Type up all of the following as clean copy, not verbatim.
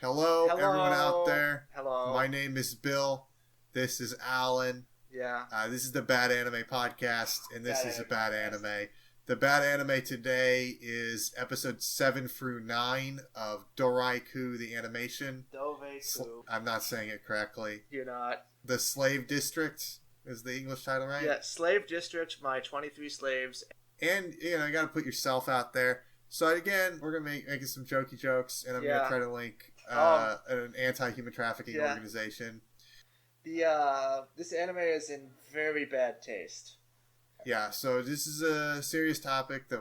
Hello, everyone out there. Hello. My name is Bill. This is Alan. Yeah. This is the Bad Anime Podcast, and this is a bad Podcast. anime. The bad anime today is episode 7 through 9 of Dorei-ku the Animation. Dorei-ku. I'm not saying it correctly. You're not. The Slave District is the English title, right? Yeah, Slave District, my 23 slaves. And, you goto put yourself out there. So, again, we're going to make making some jokey jokes, and I'm going to try to link an anti-human trafficking organization. This anime is in very bad taste. Yeah, so this is a serious topic that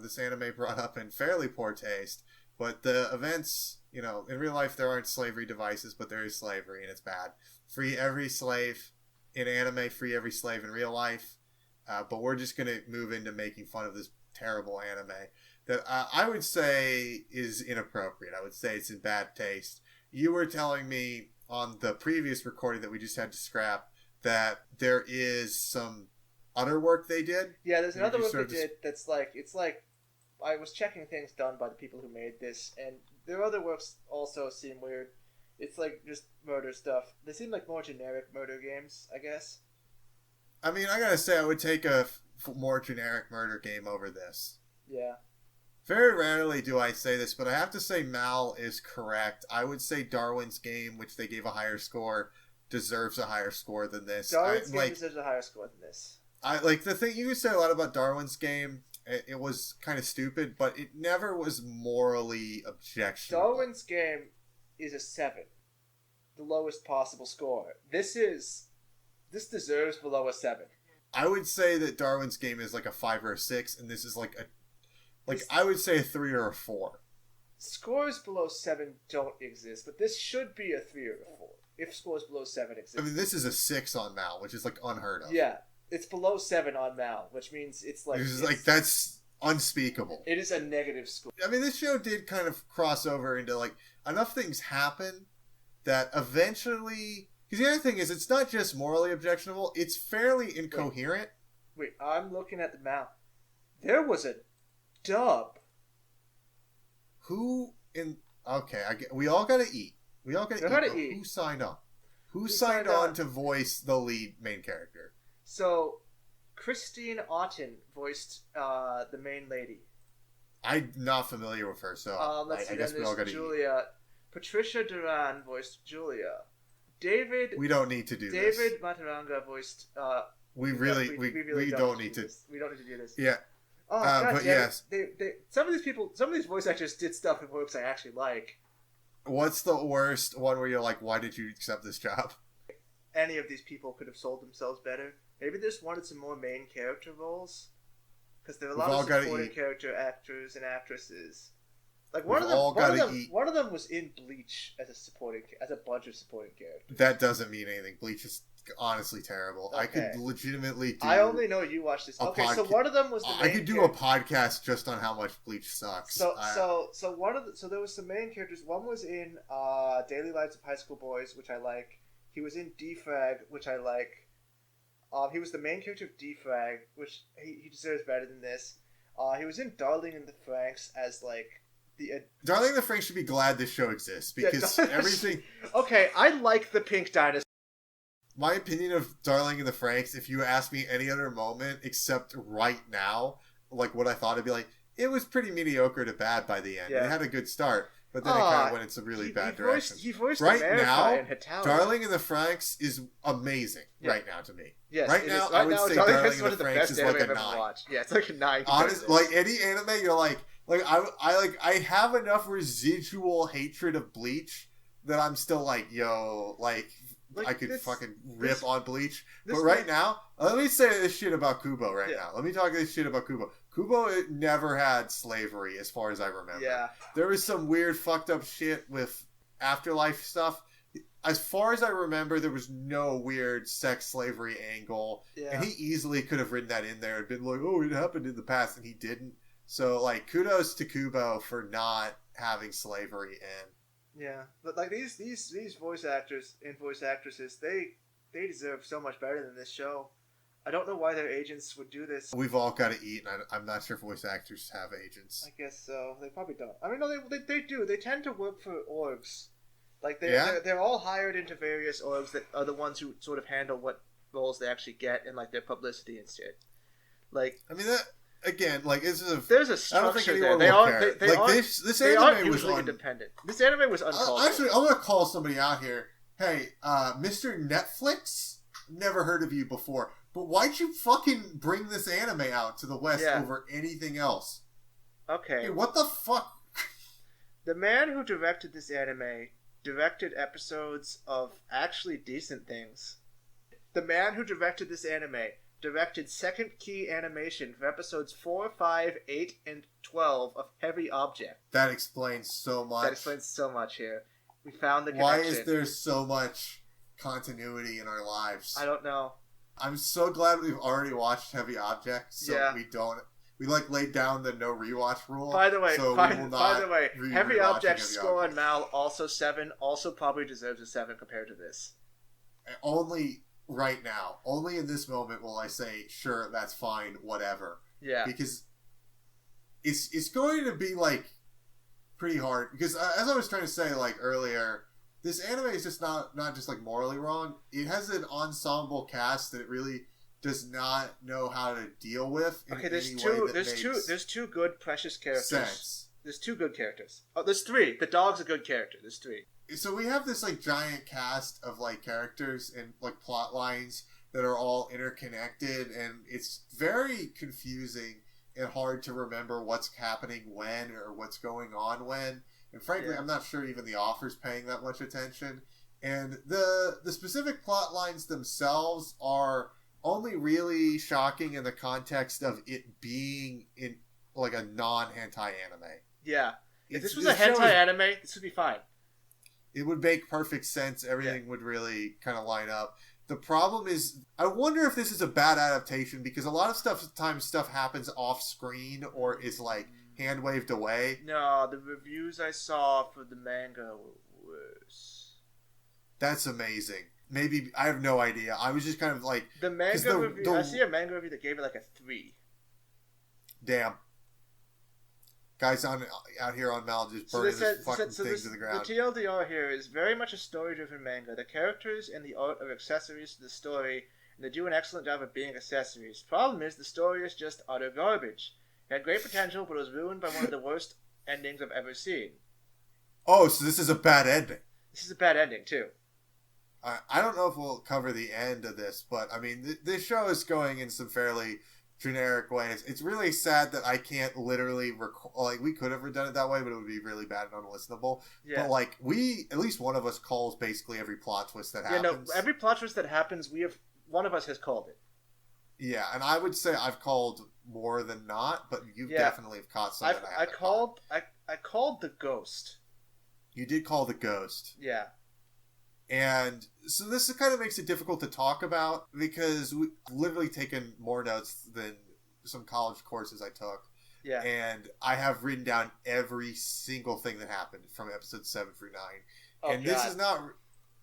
this anime brought up in fairly poor taste, but the events, in real life there aren't slavery devices, but there is slavery, and it's bad. Free every slave in anime, free every slave in real life, but we're just going to move into making fun of this terrible anime that I would say is inappropriate. I would say it's in bad taste. You were telling me on the previous recording that we just had to scrap that there is some other work they did. Yeah, there's another work they did that's it's like I was checking things done by the people who made this, and their other works also seem weird. It's like just murder stuff. They seem like more generic murder games, I guess. I mean, I gotta say, I would take a more generic murder game over this. Yeah. Very rarely do I say this, but I have to say Mal is correct. I would say Darwin's Game, which they gave a higher score, deserves a higher score than this. Darwin's Game deserves a higher score than this. The thing you could say a lot about Darwin's Game. It was kind of stupid, but it never was morally objectionable. Darwin's Game is a 7, the lowest possible score. This deserves below a 7. I would say that Darwin's Game is like a 5 or a 6, and this is I would say a 3 or a 4. Scores below 7 don't exist, but this should be a 3 or a 4. If scores below 7 exist. I mean, this is a 6 on Mal, which is unheard of. Yeah, it's below 7 on Mal, which means it's that's unspeakable. It is a negative score. I mean, this show did kind of cross over into enough things happen that eventually. Because the other thing is, it's not just morally objectionable; it's fairly incoherent. Wait, I'm looking at the Mal. There was a dub. We all gotta eat. We all gotta eat. Who signed on? Who signed on to voice the lead main character? So, Christine Otten voiced the main lady. I'm not familiar with her, so I guess we all gotta Julia. Patricia Duran voiced Julia. David. We don't need to do this. David Mataranga voiced. We don't need to. We don't need to do this. Yeah. Oh, God but damn yes. Some of these voice actors did stuff in works I actually like. What's the worst one where you're like, why did you accept this job? Any of these people could have sold themselves better. Maybe they just wanted some more main character roles. Because there are a lot of supporting character actors and actresses. One of them was in Bleach as a bunch of supporting characters. That doesn't mean anything. Bleach is honestly terrible. Okay. I could legitimately do. I only know you watched this. Okay, so one of them was the main. I could do a podcast just on how much Bleach sucks. So there was some main characters. One was in Daily Lives of High School Boys, which I like. He was in Defrag, which I like. He was the main character of Defrag, which he deserves better than this. He was in Darling in the Franxx as Darling in the Franxx should be glad this show exists because everything. Okay, I like the Pink Dinosaur. My opinion of Darling in the Franxx, if you ask me any other moment except right now, what I thought, it'd be it was pretty mediocre to bad by the end. Yeah. It had a good start, but then it kind of went into really bad direction. He voiced right America now, in Hitachi. Darling in the Franxx is amazing right now to me. Yes, right now, I would say Darling in the Franxx is like a 9. Yeah, it's like a 9. Honestly, any anime, you're I have enough residual hatred of Bleach that I'm still I could fucking rip on Bleach. But right now, let me say this shit about Kubo now. Let me talk this shit about Kubo. Kubo never had slavery as far as I remember. Yeah. There was some weird fucked up shit with afterlife stuff. As far as I remember, there was no weird sex slavery angle. Yeah. And he easily could have written that in there and been like, oh, it happened in the past, and he didn't. So, kudos to Kubo for not having slavery in. Yeah, but these voice actors and voice actresses, they deserve so much better than this show. I don't know why their agents would do this. We've all got to eat, and I'm not sure if voice actors have agents. I guess so. They probably don't. I mean, no, they do. They tend to work for orgs. Like Yeah? they're all hired into various orgs that are the ones who sort of handle what roles they actually get and like their publicity and shit. Like, I mean, that again, like, there's a I don't think structure there. anyone They will are care. they like are this they anime aren't was usually on. independent. This anime was uncalled for. Actually, I'm gonna call somebody out here. Hey, Mr. Netflix, never heard of you before, but why'd you fucking bring this anime out to the West over anything else? Okay. Hey, what the fuck? The man who directed this anime directed episodes of actually decent things. The man who directed this anime directed second key animation for episodes 4, 5, 8, and 12 of Heavy Object. That explains so much. That explains so much here. We found the connection. Why is there so much continuity in our lives? I don't know. I'm so glad we've already watched Heavy Object, so we like laid down the no rewatch rule. By the way, so by the way, Heavy Object's score on Mal also 7, also probably deserves a 7 compared to this. Only right now, only in this moment will I say, sure, that's fine, whatever. Yeah. Because it's going to be like pretty hard. Because as I was trying to say like earlier, this anime is just not just like morally wrong. It has an ensemble cast that it really does not know how to deal with. Okay, there's two good precious characters. Sense. There's 2 good characters. Oh, there's 3. The dog's a good character. There's 3. So we have this like giant cast of like characters and like plot lines that are all interconnected, and it's very confusing and hard to remember what's happening when or what's going on when. And frankly, I'm not sure even the author's paying that much attention. And the specific plot lines themselves are only really shocking in the context of it being in like a non-hentai anime. Yeah. If this was a hentai anime, this would be fine. It would make perfect sense. Everything would really kind of line up. The problem is, I wonder if this is a bad adaptation, because a lot of stuff happens off screen or is like hand waved away. No, the reviews I saw for the manga were worse. That's amazing. Maybe, I have no idea. I was just kind of like... The manga review, I see a manga review that gave it like a 3. Damn. Guys out here on Mal just burning this fucking thing to the ground. The TLDR here is very much a story-driven manga. The characters and the art are accessories to the story, and they do an excellent job of being accessories. Problem is, the story is just utter garbage. It had great potential, but it was ruined by one of the worst endings I've ever seen. Oh, so this is a bad ending. This is a bad ending, too. I don't know if we'll cover the end of this, but, I mean, this show is going in some fairly generic ways. It's really sad that I can't literally like, we could have done it that way, but it would be really bad and unlistenable. Yeah. But like, at least one of us calls basically every plot twist that happens. Yeah, no, every plot twist that happens, one of us has called it. Yeah, and I would say I've called more than not, but you definitely have caught something. I called the ghost. You did call the ghost. Yeah. And so this kind of makes it difficult to talk about, because we've literally taken more notes than some college courses I took. Yeah. And I have written down every single thing that happened from episodes 7 through 9. Oh, and this is not...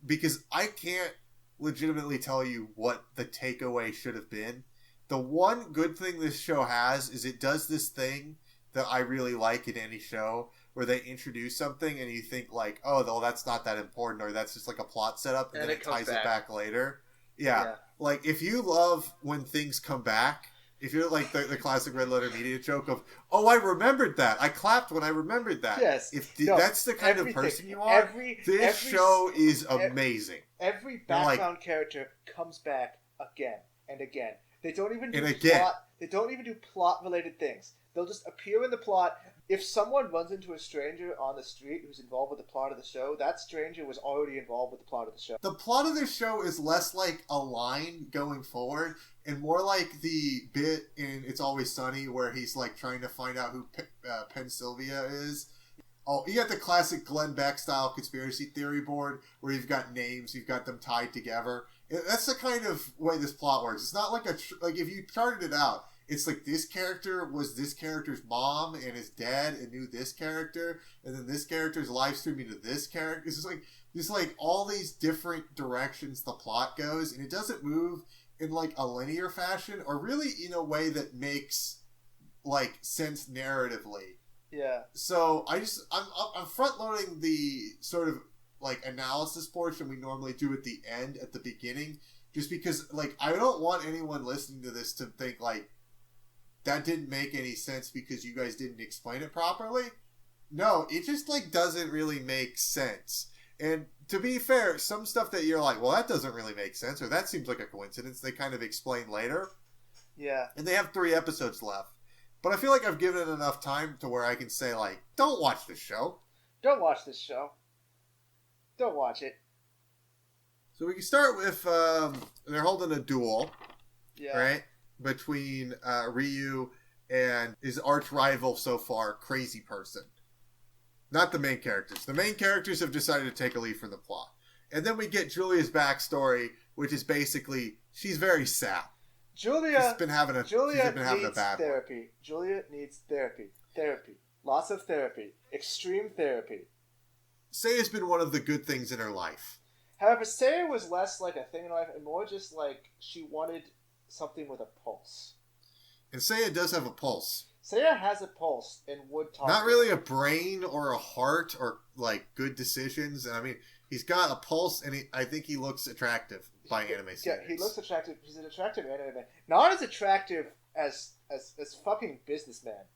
Because I can't legitimately tell you what the takeaway should have been. The one good thing this show has is it does this thing that I really like in any show, where they introduce something and you think like, oh, well, that's not that important, or that's just like a plot setup, and then it ties it back later. Yeah. Like, if you love when things come back, if you're like the classic Red Letter Media joke of, oh, I remembered that. I clapped when I remembered that. Yes. That's the kind of person you are, this show is amazing. Every background character comes back again and again. They don't even do They don't even do plot-related things. They'll just appear in the plot. If someone runs into a stranger on the street who's involved with the plot of the show, that stranger was already involved with the plot of the show. The plot of this show is less like a line going forward and more like the bit in It's Always Sunny where he's like trying to find out who Penn Sylvia is. Oh, you got the classic Glenn Beck style conspiracy theory board where you've got names, you've got them tied together. That's the kind of way this plot works. It's not like like if you charted it out, it's like this character was this character's mom and is dead and knew this character, and then this character's live streaming to this character. It's just like all these different directions the plot goes, and it doesn't move in like a linear fashion or really in a way that makes like sense narratively. Yeah. So I'm front loading the sort of like analysis portion we normally do at the end, at the beginning, just because like I don't want anyone listening to this to think like that didn't make any sense because you guys didn't explain it properly. No, it just like doesn't really make sense. And to be fair, some stuff that you're like, well, that doesn't really make sense, or that seems like a coincidence, they kind of explain later. Yeah. And they have 3 episodes left. But I feel like I've given it enough time to where I can say, like, don't watch this show. Don't watch this show. Don't watch it. So we can start with, they're holding a duel, Yeah. right? Between Ryu and his arch rival so far, Crazy Person. Not the main characters. The main characters have decided to take a lead from the plot. And then we get Julia's backstory, which is basically, she's very sad. Julia been having a needs bad therapy. One. Julia needs therapy. Therapy. Lots of therapy. Extreme therapy. Seiya's been one of the good things in her life. However, Seiya was less like a thing in life and more just like she wanted something with a pulse. And Seiya does have a pulse. Seiya has a pulse and would talk. Not really a brain or a heart or like good decisions. And I mean, he's got a pulse, and I think he looks attractive by anime standards. Yeah, he looks attractive. He's an attractive anime man. Not as attractive as fucking Businessman.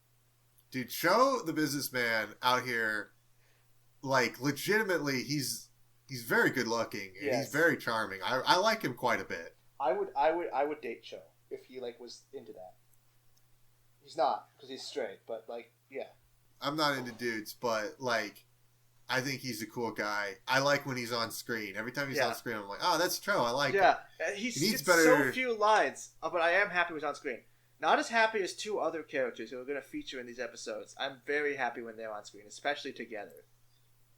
Dude, show the Businessman out here, like legitimately, he's very good looking and yes. He's very charming. I like him quite a bit. I would date Cho if he like was into that. He's not because he's straight, but like yeah. I'm not into dudes, but like I think he's a cool guy. I like when he's on screen. Every time he's on screen, I'm like, oh, that's Cho. I like him. Yeah, he needs better. So few lines, but I am happy when he's on screen. Not as happy as 2 other characters who are going to feature in these episodes. I'm very happy when they're on screen, especially together.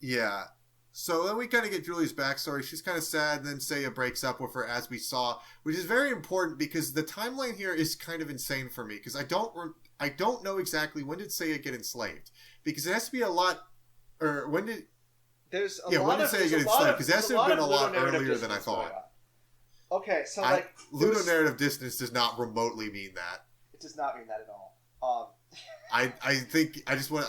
Yeah. So then we kind of get Julie's backstory. She's kind of sad, and then Seiya breaks up with her, as we saw, which is very important because the timeline here is kind of insane for me because I don't know exactly when did Seiya get enslaved, because it has to be a lot, or when did when did Seiya get enslaved? Because it has to have been a lot earlier than I thought. Okay, so like ludonarrative distance does not remotely mean that. It does not mean that at all. I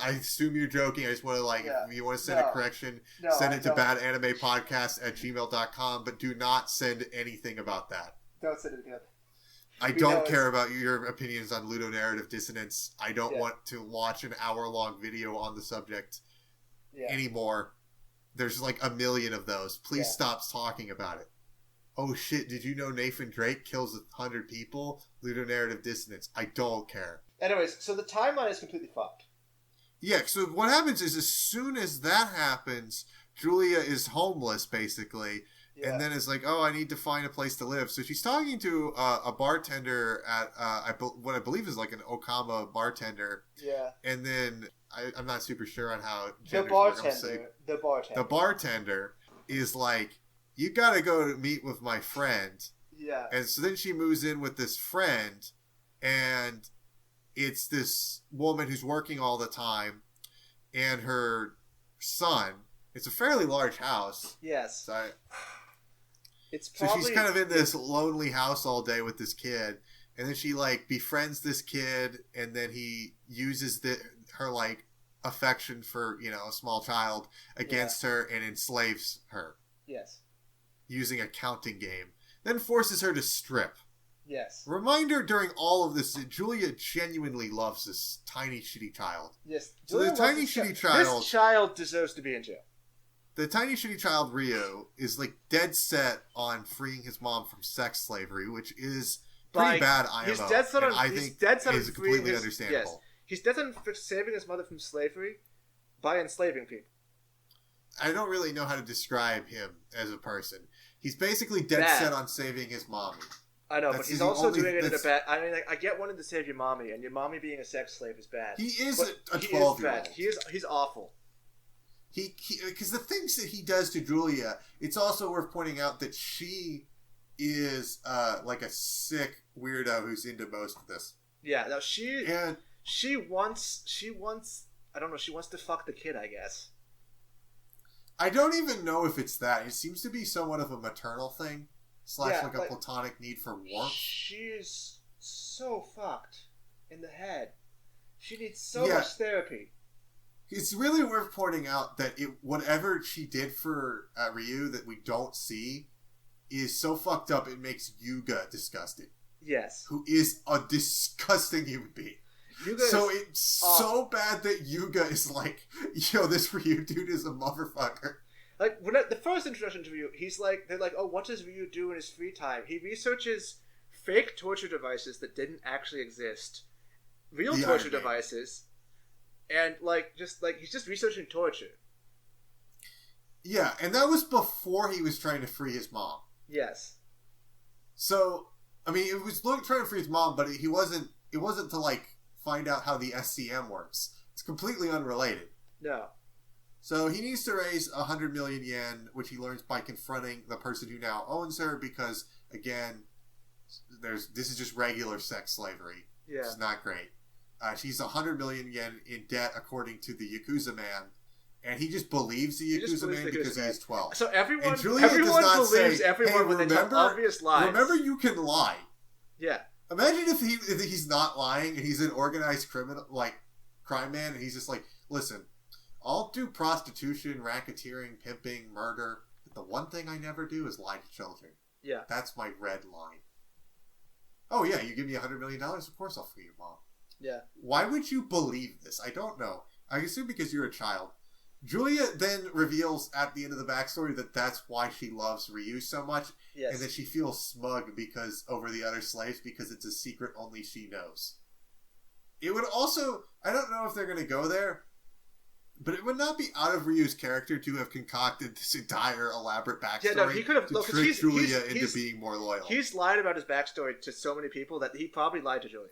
assume you're joking. I just want to if you want to send a correction, send it to badanimepodcast@gmail.com, but do not send anything about that. Don't send it again. I don't care about your opinions on ludonarrative dissonance. I don't want to watch an hour-long video on the subject anymore. There's like a million of those. Please stop talking about it. Oh shit, did you know Nathan Drake kills 100 people? Ludonarrative dissonance. I don't care. Anyways, so the timeline is completely fucked. Yeah, so what happens is as soon as that happens, Julia is homeless, basically, and then is like, oh, I need to find a place to live. So she's talking to a bartender at what I believe is like an Okama bartender. Yeah. And then, I'm not super sure on how the bartender is like, you gotta go meet with my friend. Yeah. And so then she moves in with this friend, and it's this woman who's working all the time, and her son. It's a fairly large house. Yes. So, so she's kind of in this lonely house all day with this kid, and then she like befriends this kid, and then he uses her like affection for a small child against her and enslaves her. Yes. Using a counting game, then forces her to strip. Yes. Reminder during all of this, Julia genuinely loves this tiny, shitty child. Yes. So the tiny, shitty child... This child deserves to be in jail. The tiny, shitty child, Ryu, is like dead set on freeing his mom from sex slavery, which is pretty bad IMO. He's dead set on, I think is completely understandable. Yes. He's dead set on saving his mother from slavery by enslaving people. I don't really know how to describe him as a person. He's basically dead set on saving his mommy. I know, but he's also doing it in a bad... I mean, I get wanting to save your mommy, and your mommy being a sex slave is bad. He is a 12-year-old. He's awful. Because the things that he does to Julia, it's also worth pointing out that she is like a sick weirdo who's into most of this. Yeah, no, she wants I don't know, she wants to fuck the kid, I guess. I don't even know if it's that. It seems to be somewhat of a maternal thing. / like a platonic need for warmth. She's so fucked in the head. She needs so much therapy. It's really worth pointing out that whatever she did for Ryu that we don't see is so fucked up it makes Yuga disgusted. Yes. Who is a disgusting human being. It's so bad that Yuga is like, yo, this Ryu dude is a motherfucker. Like, the first introduction to Ryu, they're like, oh, what does Ryu do in his free time? He researches fake torture devices that didn't actually exist, real torture devices, and he's just researching torture. Yeah, and that was before he was trying to free his mom. Yes. So, I mean, it was trying to free his mom, but it wasn't to, like, find out how the SCM works. It's completely unrelated. No. So he needs to raise 100 million yen, which he learns by confronting the person who now owns her, because, again, this is just regular sex slavery. Yeah. It's not great. She's 100 million yen in debt, according to the Yakuza man, and he just believes the Yakuza man because he is 12. So everyone say, believes everyone hey, when they tell obvious lies. Remember, you can lie. Yeah. Imagine if he's not lying and he's an organized criminal, like, crime man, and he's just like, listen, I'll do prostitution, racketeering, pimping, murder, but the one thing I never do is lie to children. Yeah. That's my red line. Oh yeah, you give me $100 million, of course I'll free your mom. Yeah. Why would you believe this? I don't know. I assume because you're a child. Julia then reveals at the end of the backstory that that's why she loves Ryu so much, yes. and that she feels smug over the other slaves because it's a secret only she knows. It would also, I don't know if they're going to go there, but it would not be out of Ryu's character to have concocted this entire elaborate backstory he could have, to trick Julia into being more loyal. He's lied about his backstory to so many people that he probably lied to Julia.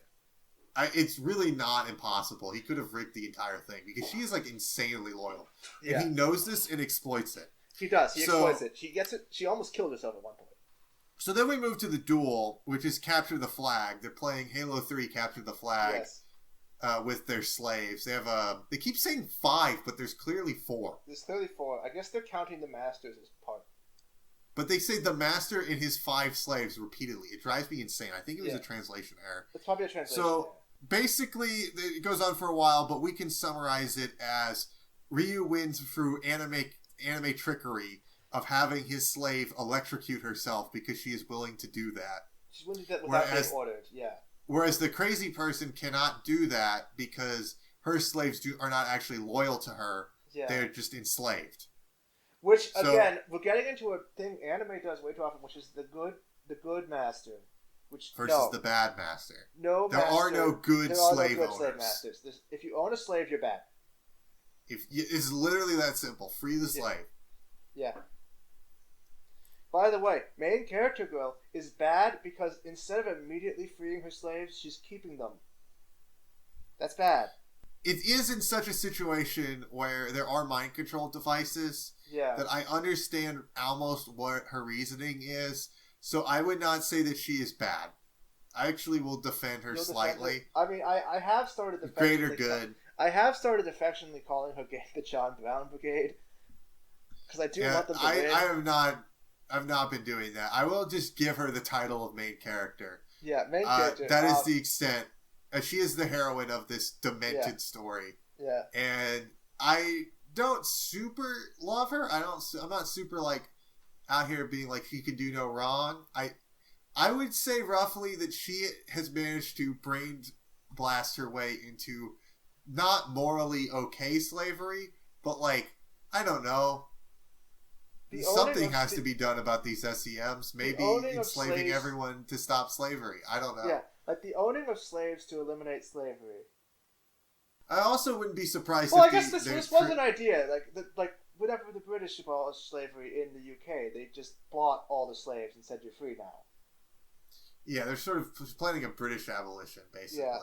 It's really not impossible. He could have rigged the entire thing because she is like insanely loyal. Yeah. And he knows this and exploits it. He does. He exploits it. She gets it. She almost killed herself at one point. So then we move to the duel, which is Capture the Flag. They're playing Halo 3 Capture the Flag. Yes. With their slaves. They have they keep saying 5, but there's clearly 4. There's clearly 4. I guess they're counting the masters as part. But they say the master and his 5 slaves repeatedly. It drives me insane. I think it was a translation error. It's probably a translation error. Basically, it goes on for a while, but we can summarize it as Ryu wins through anime trickery of having his slave electrocute herself because she is willing to do that. She's willing to do that without being ordered, yeah. Whereas the crazy person cannot do that because her slaves are not actually loyal to her. Yeah. They're just enslaved. Which, again, we're getting into a thing anime does way too often, which is the good master. Versus the bad master. There are no good slave owners. Slave masters. If you own a slave, you're bad. It's literally that simple. Free the slave. Yeah. By the way, main character girl is bad because instead of immediately freeing her slaves, she's keeping them. That's bad. It is in such a situation where there are mind control devices that I understand almost what her reasoning is. So I would not say that she is bad. I actually will defend her slightly. I mean, I have started greater good. I have started affectionately calling her the John Brown Brigade because I do want them to win. I've not been doing that. I will just give her the title of main character. Yeah, main character. That is the extent. She is the heroine of this demented story. Yeah, and I don't super love her. I'm not super like out here being like she can do no wrong. I would say roughly that she has managed to brain blast her way into not morally okay slavery, but like, I don't know. Something has to be done about these SCMs. Maybe enslaving everyone to stop slavery. I don't know. Yeah, like the owning of slaves to eliminate slavery. I also wouldn't be surprised. Well, I guess this was an idea. Like whenever the British abolished slavery in the UK, they just bought all the slaves and said you're free now. Yeah, they're sort of planning a British abolition, basically. Yeah.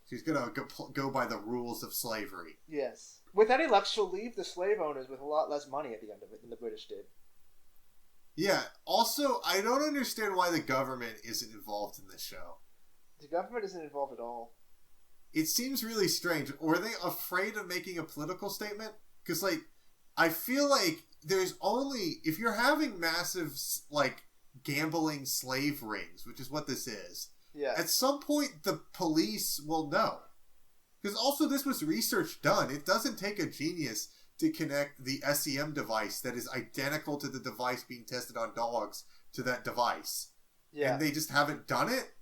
She's gonna go by the rules of slavery. Yes. With any luck, she'll leave the slave owners with a lot less money at the end of it than the British did. Yeah. Also, I don't understand why the government isn't involved in this show. The government isn't involved at all. It seems really strange. Were they afraid of making a political statement? Because, like, I feel like there's only... If you're having massive, like, gambling slave rings, which is what this is, at some point the police will know. Because also this was research done. It doesn't take a genius to connect the SEM device that is identical to the device being tested on dogs to that device. Yeah. And they just haven't done it?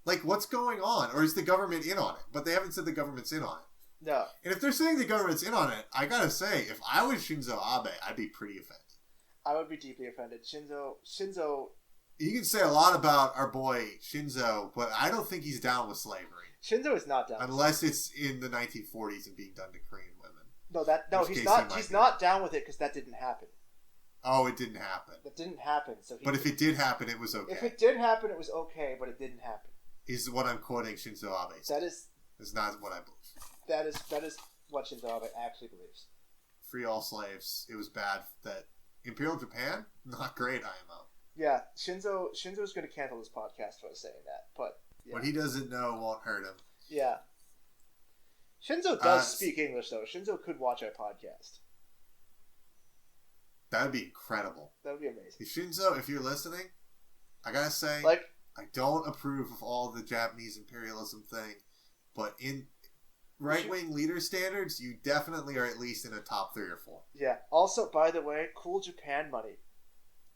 Like, what's going on? Or is the government in on it? But they haven't said the government's in on it. No. And if they're saying the government's in on it, I gotta say, if I was Shinzo Abe, I'd be pretty offended. I would be deeply offended. Shinzo... You can say a lot about our boy Shinzo, but I don't think he's down with slavery. Shinzo is not down. Unless it's in the 1940s and being done to Korean women. No, he's not. He's not down with it because that didn't happen. Oh, it didn't happen. That didn't happen. But if it did happen, it was okay. If it did happen, it was okay, but it didn't happen. Is what I'm quoting Shinzo Abe. That is. It's not what I believe. That is what Shinzo Abe actually believes. Free all slaves. It was bad that Imperial Japan, not great IMO. Yeah, Shinzo's going to cancel this podcast for saying that, but yeah. What he doesn't know won't hurt him. Yeah. Shinzo does speak English, though. Shinzo could watch our podcast. That would be incredible. That would be amazing. Shinzo, if you're listening, I gotta say, I don't approve of all the Japanese imperialism thing, but in right-wing leader standards, you definitely are at least in a top 3 or 4. Yeah. Also, by the way, cool Japan money.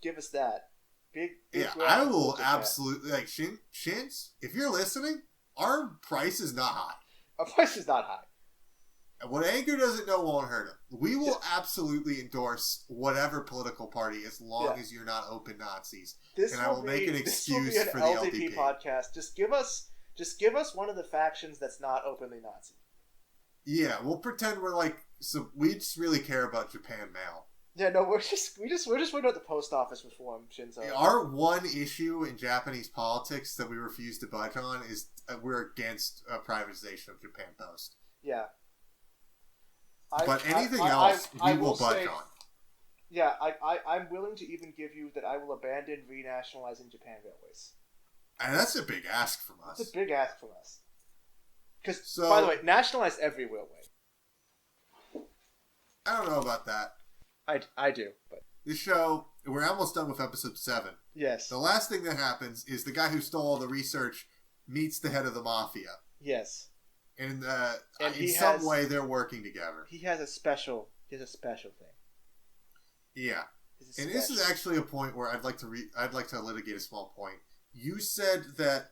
Give us that. Big yeah, I will absolutely, like, Shins, if you're listening, our price is not high. Our price is not high. And what Anchor doesn't know won't hurt him. We will absolutely endorse whatever political party as long as you're not open Nazis. I will make an excuse for the LDP podcast. Just give us one of the factions that's not openly Nazi. Yeah, we'll pretend we're like we just really care about Japan Mail. Yeah, no, we're just worried about the post office reform, Shinzo. Our one issue in Japanese politics that we refuse to budge on is we're against privatization of Japan Post. Yeah. But anything else, we will budge on. Yeah, I'm willing to even give you that I will abandon renationalizing Japan Railways. And that's a big ask from us. It's a big ask from us. Because, by the way, nationalize every railway. I don't know about that. I do, but... This show, we're almost done with episode 7. Yes. The last thing that happens is the guy who stole all the research meets the head of the mafia. Yes. And in some way, they're working together. He has a special thing. Yeah. And this is actually a point where I'd like to litigate a small point. You said that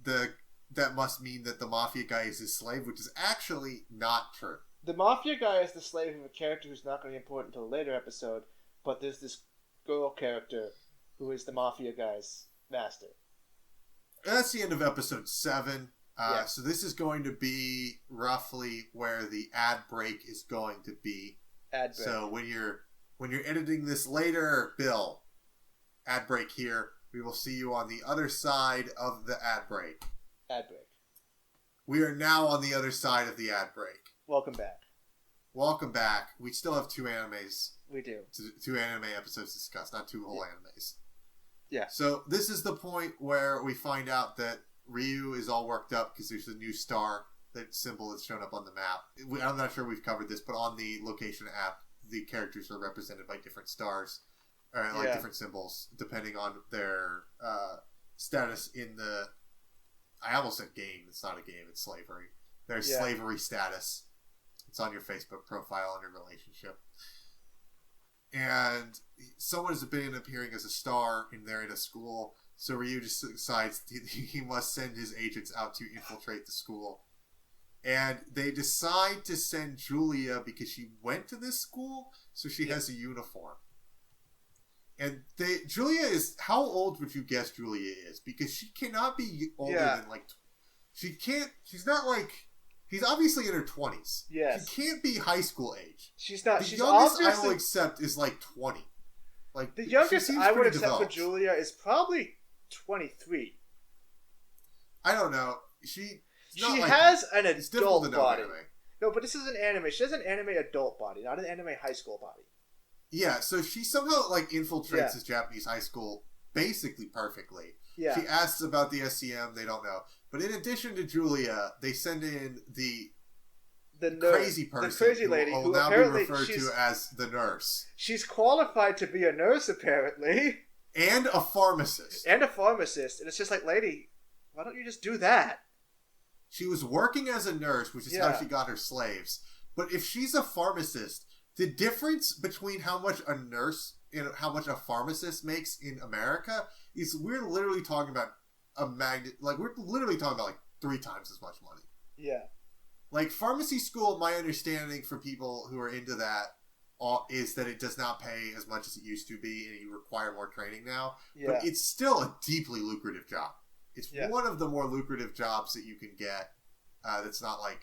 that must mean that the mafia guy is his slave, which is actually not true. The mafia guy is the slave of a character who's not going to be important until a later episode, but there's this girl character who is the mafia guy's master. And that's the end of episode 7. Yeah. So this is going to be roughly where the ad break is going to be. Ad break. So when you're editing this later, Bill, ad break here. We will see you on the other side of the ad break. Ad break. We are now on the other side of the ad break. Welcome back. Welcome back. We still have 2 animes. We do. 2 anime episodes discussed, not 2 whole animes. Yeah. So this is the point where we find out that Ryu is all worked up because there's a new star, that symbol that's shown up on the map. I'm not sure we've covered this, but on the location app, the characters are represented by different stars, or different symbols, depending on their status in the... I almost said game. It's not a game. It's slavery. Their slavery status. It's on your Facebook profile on your relationship. And someone has been appearing as a star, and they're in a school. So Ryu just decides he must send his agents out to infiltrate the school. And they decide to send Julia because she went to this school, so she has a uniform. And Julia is... How old would you guess Julia is? Because she cannot be older than, like... She can't... She's not, like... She's obviously in her 20s. Yes. She can't be high school age. She's not... The youngest I will accept is, like, 20. Like, the youngest I would accept developed. for Julia is probably 23. I don't know. She has an adult body. Anime. No, but this is an anime. She has an anime adult body, not an anime high school body. Yeah, so she somehow, like, infiltrates this Japanese high school basically perfectly. Yeah. She asks about the SCM, they don't know. But in addition to Julia, they send in the crazy person, the crazy lady, who will now be referred to as the nurse. She's qualified to be a nurse, apparently. And a pharmacist. And it's just like, lady, why don't you just do that? She was working as a nurse, which is how she got her slaves. But if she's a pharmacist, the difference between how much a nurse and how much a pharmacist makes in America is we're literally talking about we're literally talking about like 3 times as much money. Yeah. Like pharmacy school, my understanding for people who are into that is that it does not pay as much as it used to be, and you require more training now. Yeah. But it's still a deeply lucrative job. It's one of the more lucrative jobs that you can get. That's not like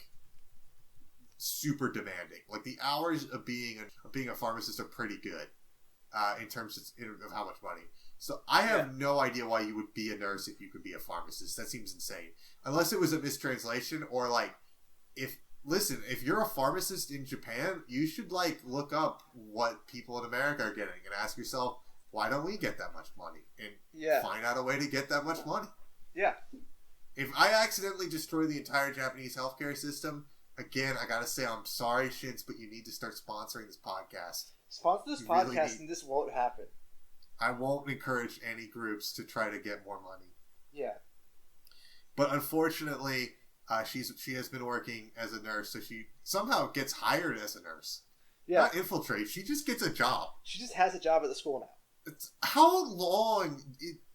super demanding. Like the hours of being a pharmacist are pretty good in terms of how much money. So I have no idea why you would be a nurse if you could be a pharmacist. That seems insane. Unless it was a mistranslation or like if you're a pharmacist in Japan, you should like look up what people in America are getting and ask yourself, why don't we get that much money? And find out a way to get that much money. Yeah. If I accidentally destroy the entire Japanese healthcare system, again, I gotta say, I'm sorry, Shins, but you need to start sponsoring this podcast. Sponsor this podcast and this won't happen. I won't encourage any groups to try to get more money. Yeah. But unfortunately, she has been working as a nurse, so she somehow gets hired as a nurse. Yeah. Not infiltrate, she just gets a job. She just has a job at the school now. How long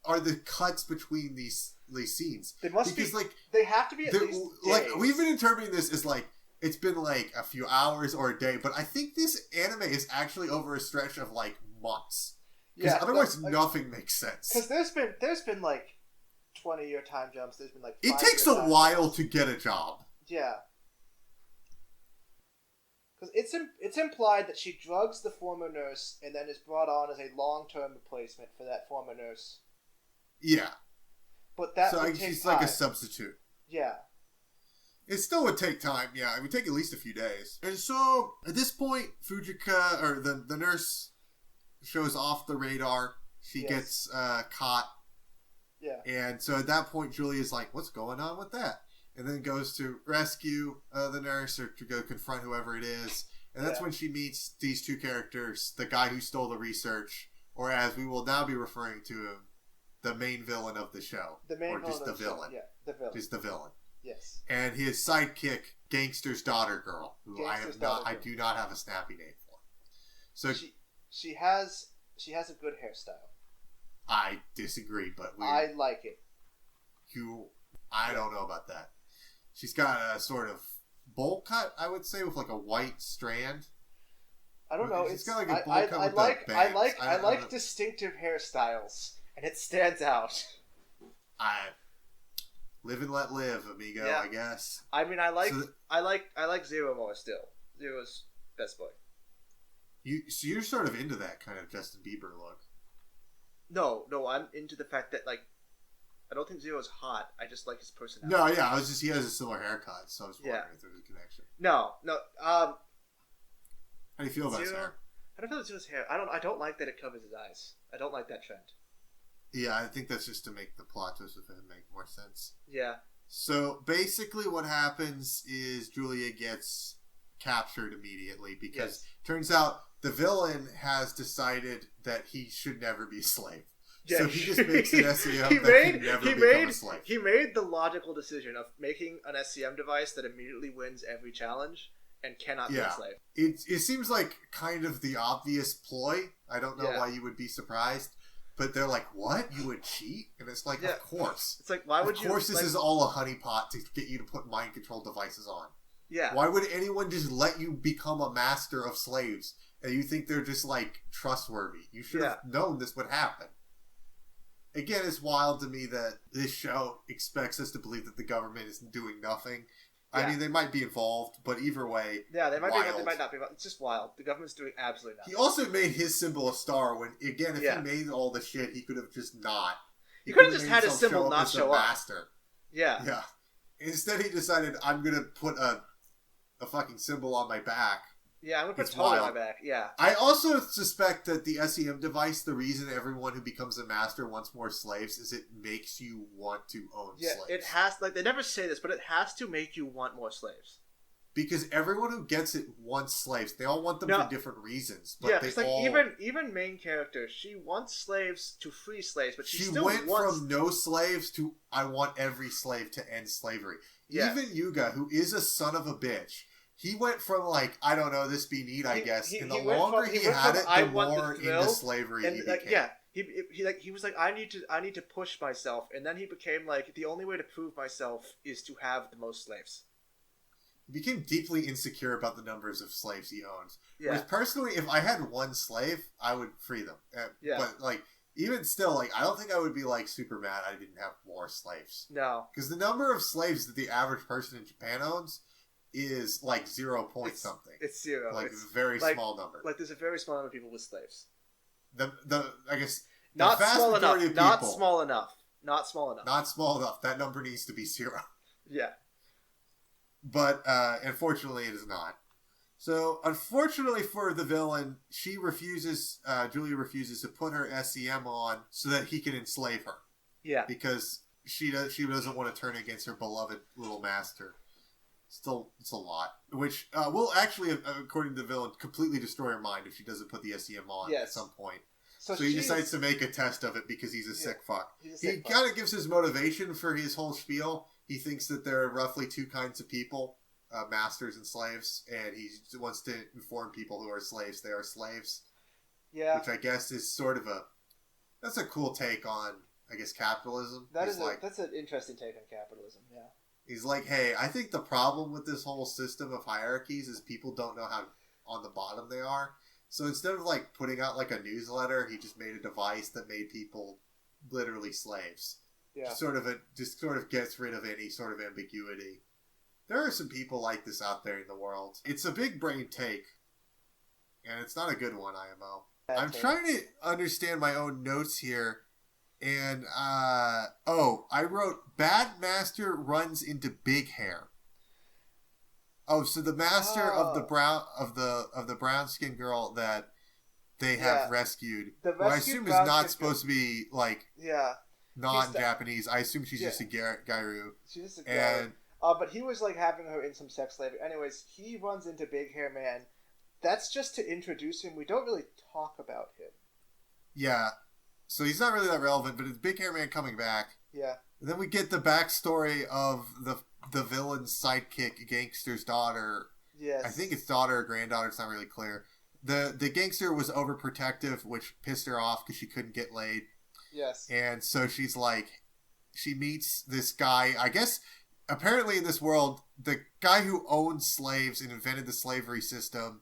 are the cuts between these scenes? They must be, like, they have to be at least days. Like, we've been interpreting this as like it's been like a few hours or a day, but I think this anime is actually over a stretch of like months. Because otherwise nothing makes sense. Because there's been like 20-year time jumps. There's been like it takes a while to get a job. Yeah. Because it's implied that she drugs the former nurse and then is brought on as a long-term replacement for that former nurse. Yeah. But that would take she's time. Like a substitute. Yeah. It still would take time, yeah. It would take at least a few days. And so, at this point, Fujika, or the nurse, shows off the radar. She gets caught. Yeah. And so at that point, Julia's like, what's going on with that? And then goes to rescue the nurse or to go confront whoever it is. And that's when she meets these 2 characters, the guy who stole the research, or as we will now be referring to him, the main villain of the show. The main villain just of the villain. Show. Yeah, the villain. Just the villain. Yes. And his sidekick, Gangster's Daughter Girl, who I do not have a snappy name for. So she has a good hairstyle. I disagree, but I like it. I don't know about that. She's got a sort of bowl cut, I would say, with like a white strand. I don't know. She's got like a bowl cut with bangs. I like distinctive hairstyles, and it stands out. I live and let live, amigo. I guess. I mean, I like Zero more still. Zero's best boy. So you're sort of into that kind of Justin Bieber look. No, I'm into the fact that, like, I don't think Zero's hot. I just like his personality. No, yeah, he has a similar haircut, so I was wondering if there was a connection. No. How do you feel about his hair? I don't feel about Zero's hair. I don't like that it covers his eyes. I don't like that trend. Yeah, I think that's just to make the plot twist with him make more sense. Yeah. So basically, what happens is Julia gets captured immediately because turns out the villain has decided that he should never be a slave. Yeah. So he just makes an SCM can never become a slave. He made the logical decision of making an SCM device that immediately wins every challenge and cannot be a slave. It seems like kind of the obvious ploy. I don't know why you would be surprised. But they're like, what? You would cheat? And it's like, of course. It's like, why would you... Of course this is all a honeypot to get you to put mind control devices on. Yeah. Why would anyone just let you become a master of slaves? And you think they're just, like, trustworthy. You should have known this would happen. Again, it's wild to me that this show expects us to believe that the government is doing nothing. I mean, they might be involved, but either way, they might be. They might not be. It's just wild. The government's doing absolutely nothing. He also made his symbol a star. When again, if he made all the shit, he could have just not. He could have just had his symbol not show up. Master. Yeah. Yeah. Instead, he decided, I'm gonna put a fucking symbol on my back. Yeah, I'm gonna put a totem on my back. Yeah. I also suspect that the SEM device, the reason everyone who becomes a master wants more slaves is it makes you want to own slaves. It has, like, they never say this, but it has to make you want more slaves. because everyone who gets it wants slaves. They all want them for different reasons. But yeah, they it's like all... even main character, she wants slaves to free slaves, but she still went wants... from no slaves to I want every slave to end slavery. Yes. Even Yuga, who is a son of a bitch, he went from like, I don't know, this be neat, I guess. And the longer he had it, the more into slavery he became. Yeah. He was like, I need to push myself, and then he became like, the only way to prove myself is to have the most slaves. He became deeply insecure about the numbers of slaves he owns. Yeah. Whereas personally, if I had one slave, I would free them. Yeah. But like, even still, like, I don't think I would be like super mad I didn't have more slaves. No, because the number of slaves that the average person in Japan owns is like 0 point something. It's zero. Like it's a very small number. Like there's a very small number of people with slaves. I guess not the vast small majority enough. of people, Not small enough. Not small enough. Not small enough. That number needs to be 0. Yeah. But unfortunately, it is not. So, unfortunately for the villain, Julia refuses to put her SCM on so that he can enslave her. Yeah. Because she doesn't want to turn against her beloved little master. Still, it's a lot. Which will actually, according to the villain, completely destroy her mind if she doesn't put the SCM on at some point. So he decides to make a test of it because he's a sick fuck. He kind of gives his motivation for his whole spiel. He thinks that there are roughly 2 kinds of people, masters and slaves, and he wants to inform people who are slaves they are slaves. Yeah. Which I guess is sort of that's a cool take on, I guess, capitalism. That's an interesting take on capitalism, yeah. He's like, hey, I think the problem with this whole system of hierarchies is people don't know how on the bottom they are. So instead of like putting out like a newsletter, he just made a device that made people literally slaves. Yeah. Just sort of gets rid of any sort of ambiguity. There are some people like this out there in the world. It's a big brain take, and it's not a good one, IMO. I'm trying to understand my own notes here, and I wrote Bad Master runs into Big Hair. Oh, so the master of the brown skinned girl that they have rescued, who I assume is not supposed to be like non-Japanese. I assume she's just a Gairu. She's just a Gairu. But he was like having her in some sex slavery. Anyways, he runs into Big Hair Man. That's just to introduce him. We don't really talk about him. Yeah. So he's not really that relevant, but it's Big Hair Man coming back. Yeah. And then we get the backstory of the villain's sidekick, Gangster's daughter. Yes. I think it's daughter or granddaughter. It's not really clear. The gangster was overprotective, which pissed her off because she couldn't get laid. Yes. And so she's like, she meets this guy. I guess, apparently in this world, the guy who owned slaves and invented the slavery system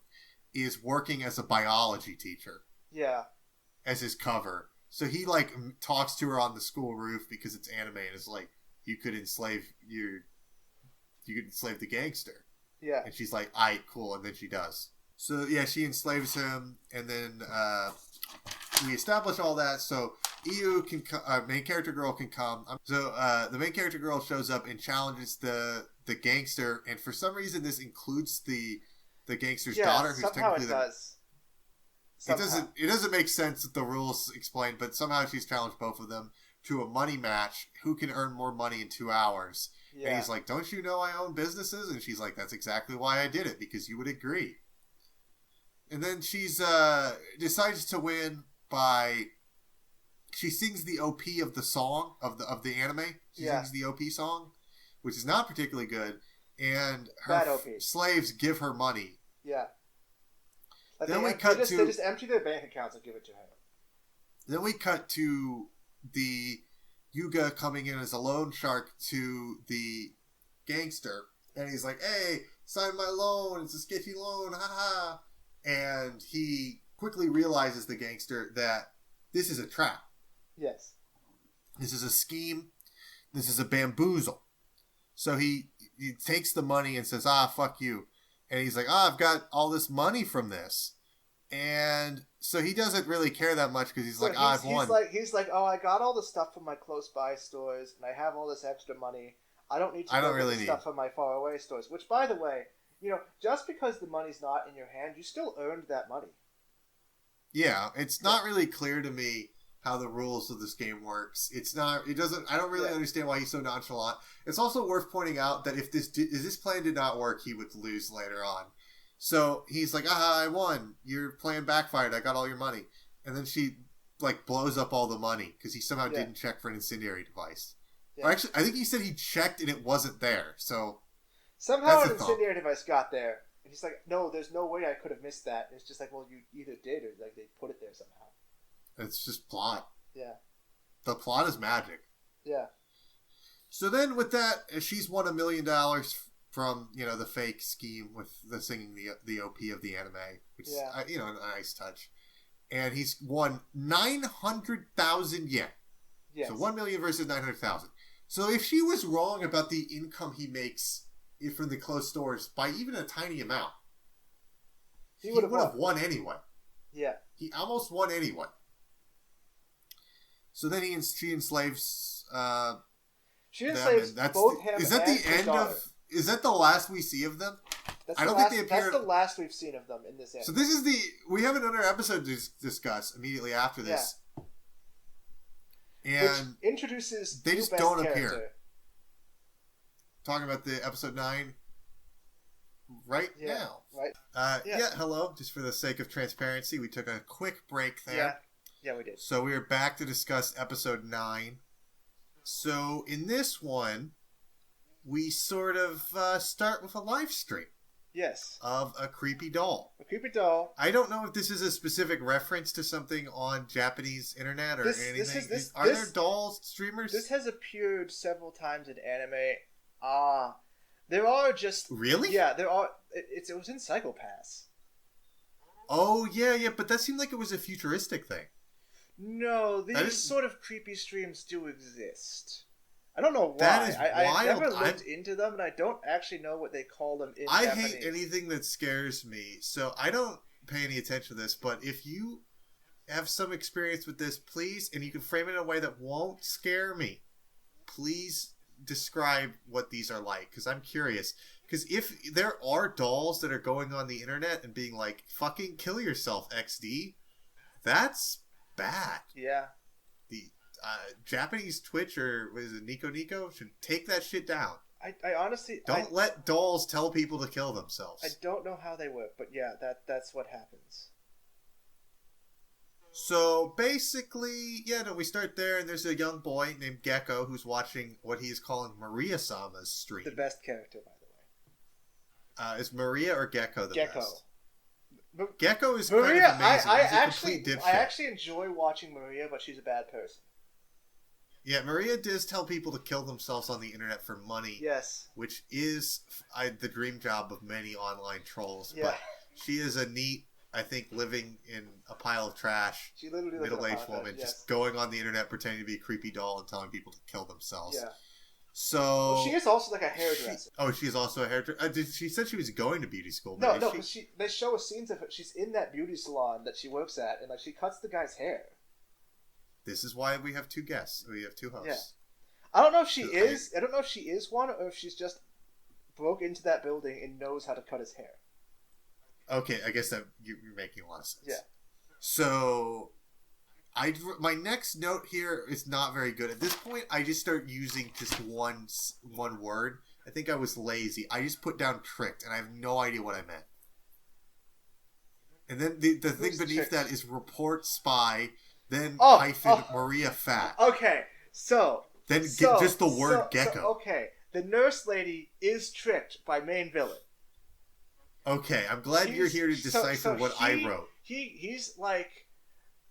is working as a biology teacher. Yeah. As his cover. So he like talks to her on the school roof because it's anime and is like, you could enslave the gangster. Yeah. And she's like, aight, cool. And then she does. So yeah, she enslaves him, and then we establish all that. So EU can main character girl can come. So the main character girl shows up and challenges the gangster, and for some reason this includes the gangster's daughter, who's technically It doesn't make sense that the rules explain, but somehow she's challenged both of them to a money match. Who can earn more money in 2 hours? Yeah. And he's like, don't you know I own businesses? And she's like, that's exactly why I did it, because you would agree. And then she's decides to win by she sings the OP of the song of the anime. She sings the OP song, which is not particularly good, and her slaves give her money. Yeah. Like then they just empty their bank accounts and give it to her. Then we cut to the Yuga coming in as a loan shark to the gangster, and he's like, "Hey, sign my loan. It's a sketchy loan, haha." And he quickly realizes, the gangster, that this is a trap. Yes. This is a scheme. This is a bamboozle. So he takes the money and says, fuck you. And he's like, I've got all this money from this. And so he doesn't really care that much because he's like, I've won. He's like, I got all the stuff from my close by stores and I have all this extra money. I don't need to go get the stuff from my far away stores. Which, by the way, just because the money's not in your hand, you still earned that money. Yeah, it's not really clear to me how the rules of this game works. It's not. It doesn't. I don't really understand why he's so nonchalant. It's also worth pointing out that if this plan did not work, he would lose later on. So he's like, I won. Your plan backfired. I got all your money. And then she like blows up all the money because he somehow didn't check for an incendiary device. Yeah. Or actually, I think he said he checked and it wasn't there. So somehow an incendiary device got there. And he's like, no, there's no way I could have missed that. And it's just like, well, you either did or like they put it there somehow. It's just plot. Yeah. The plot is magic. Yeah. So then with that, she's won $1 million from, the fake scheme with the singing the OP of the anime, which is, a nice touch. And he's won 900,000 yen. Yes. So 1 million versus 900,000. So if she was wrong about the income he makes from the closed stores by even a tiny amount, he would have won anyway. Yeah. He almost won anyway. So then she enslaves she enslaves both him and his daughter. Is that the last we see of them? That's the last we've seen of them in this anime. So this is we have another episode to discuss immediately after this. Yeah. And which introduces they just don't appear. Talking about the episode 9 now. Right. Hello. Just for the sake of transparency, we took a quick break there. Yeah. Yeah, we did. So we are back to discuss episode 9. So in this one, we sort of start with a live stream. Yes. Of a creepy doll. A creepy doll. I don't know if this is a specific reference to something on Japanese internet or anything. Are there doll streamers? This has appeared several times in anime. There are just... Really? Yeah, there are... It was in Psycho Pass. Oh, yeah, but that seemed like it was a futuristic thing. No, these sort of creepy streams do exist. I don't know why. That is wild. I never looked into them, and I don't actually know what they call them in Japanese. I hate anything that scares me, so I don't pay any attention to this, but if you have some experience with this, please, and you can frame it in a way that won't scare me, please describe what these are like, because I'm curious. Because if there are dolls that are going on the internet and being like, fucking kill yourself, XD, that's bad. Yeah. The Japanese Twitch, or was it Nico Nico, should take that shit down. I honestly... Don't let dolls tell people to kill themselves. I don't know how they work, but yeah, that's what happens. So basically, we start there, and there's a young boy named Gecko who's watching what he's calling Maria-sama's stream. The best character, by the way. Is Maria or Gecko the best? Gecko is Maria, kind of amazing. I actually enjoy watching Maria, but she's a bad person. Yeah, Maria does tell people to kill themselves on the internet for money. Yes. Which is the dream job of many online trolls. Yeah. But she is a neat, I think, living in a pile of trash, she literally middle-aged woman, just going on the internet pretending to be a creepy doll and telling people to kill themselves. Yeah. So she is also like a hairdresser. She is also a hairdresser. She said she was going to beauty school. No, because they show scenes of her. She's in that beauty salon that she works at, and like she cuts the guy's hair. This is why we have two guests. We have two hosts. Yeah. I don't know if she is. I don't know if she is one, or if she's just broke into that building and knows how to cut his hair. Okay, I guess that you're making a lot of sense. Yeah. So, my next note here is not very good. At this point, I just start using just one word. I think I was lazy. I just put down tricked, and I have no idea what I meant. And then the thing beneath that is report spy, then hyphen Maria fat. Okay, so... Then just the word Gecko. Okay, the nurse lady is tricked by main villain. Okay, I'm glad you're here to decipher what I wrote. He's like,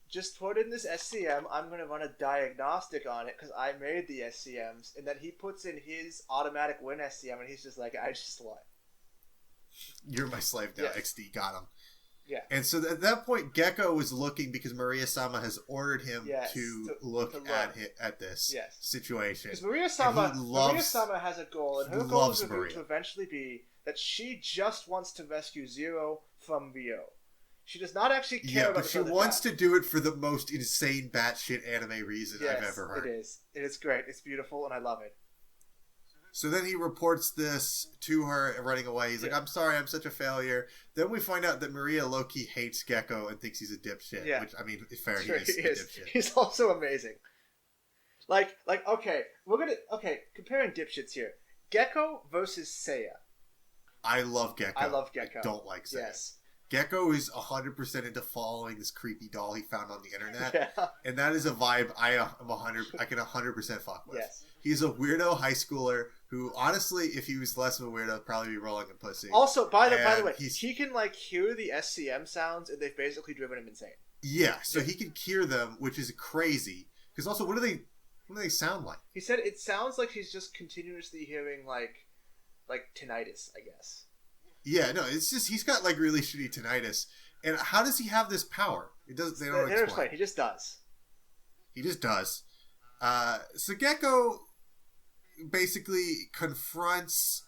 just put in this SCM, I'm going to run a diagnostic on it because I made the SCMs, and then he puts in his automatic win SCM, and he's just like, I just won. You're my slave now, XD, got him. Yeah. And so at that point, Gecko was looking because Maria-sama has ordered him to look at this situation. Because Maria-sama has a goal, and her goal is to eventually be that she just wants to rescue Zero from Rio. She does not actually care about she wants to do it for the most insane batshit anime reason I've ever heard. It is. It is great. It's beautiful, and I love it. So then he reports this to her running away. He's like, I'm sorry, I'm such a failure. Then we find out that Maria low-key hates Gecko and thinks he's a dipshit. Yeah. Which, I mean, it's fair, Sure, he is a dipshit. He's also amazing. Like, okay, comparing dipshits here. Gecko versus Seiya. I love Gecko. I love Gecko. I don't like Seiya. Yes. Gecko is 100% into following this creepy doll he found on the internet. Yeah. And that is a vibe I can 100% fuck with. Yes. He's a weirdo high schooler who, honestly, if he was less of a weirdo, would probably be rolling in pussy. Also, by the way, he can, like, hear the SCM sounds, and they've basically driven him insane. Yeah, so he can hear them, which is crazy. Because also, what do they sound like? He said it sounds like he's just continuously hearing, like tinnitus, I guess. Yeah, no, it's just, he's got, like, really shitty tinnitus. And how does he have this power? They don't explain. He just does. He just does. So Gecko basically confronts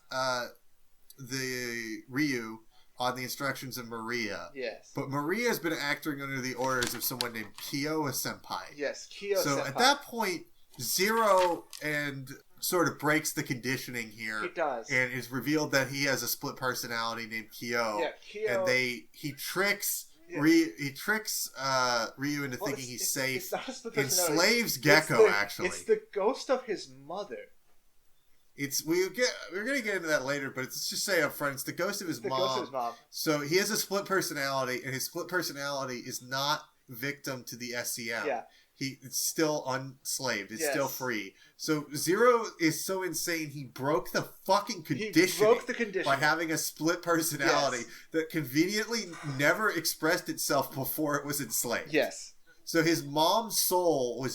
the Ryu on the instructions of Maria. Yes. But Maria's been acting under the orders of someone named Kyo-senpai. Yes, Kyo-senpai. So at that point, Zero and sort of breaks the conditioning here. He does. And it's revealed that he has a split personality named Kyo. Yeah, Kyo. And he tricks... Yeah. He tricks Ryu into thinking he's safe. Enslaves Gecko, actually. It's the ghost of his mother. We're gonna get into that later, but let's just say up front, it's the ghost of his mom. Ghost of his mom. So he has a split personality, and his split personality is not victim to the SCM. Yeah. It's still unslaved. It's still free. So Zero is so insane, he broke the fucking condition by having a split personality that conveniently never expressed itself before it was enslaved. Yes. So his mom's soul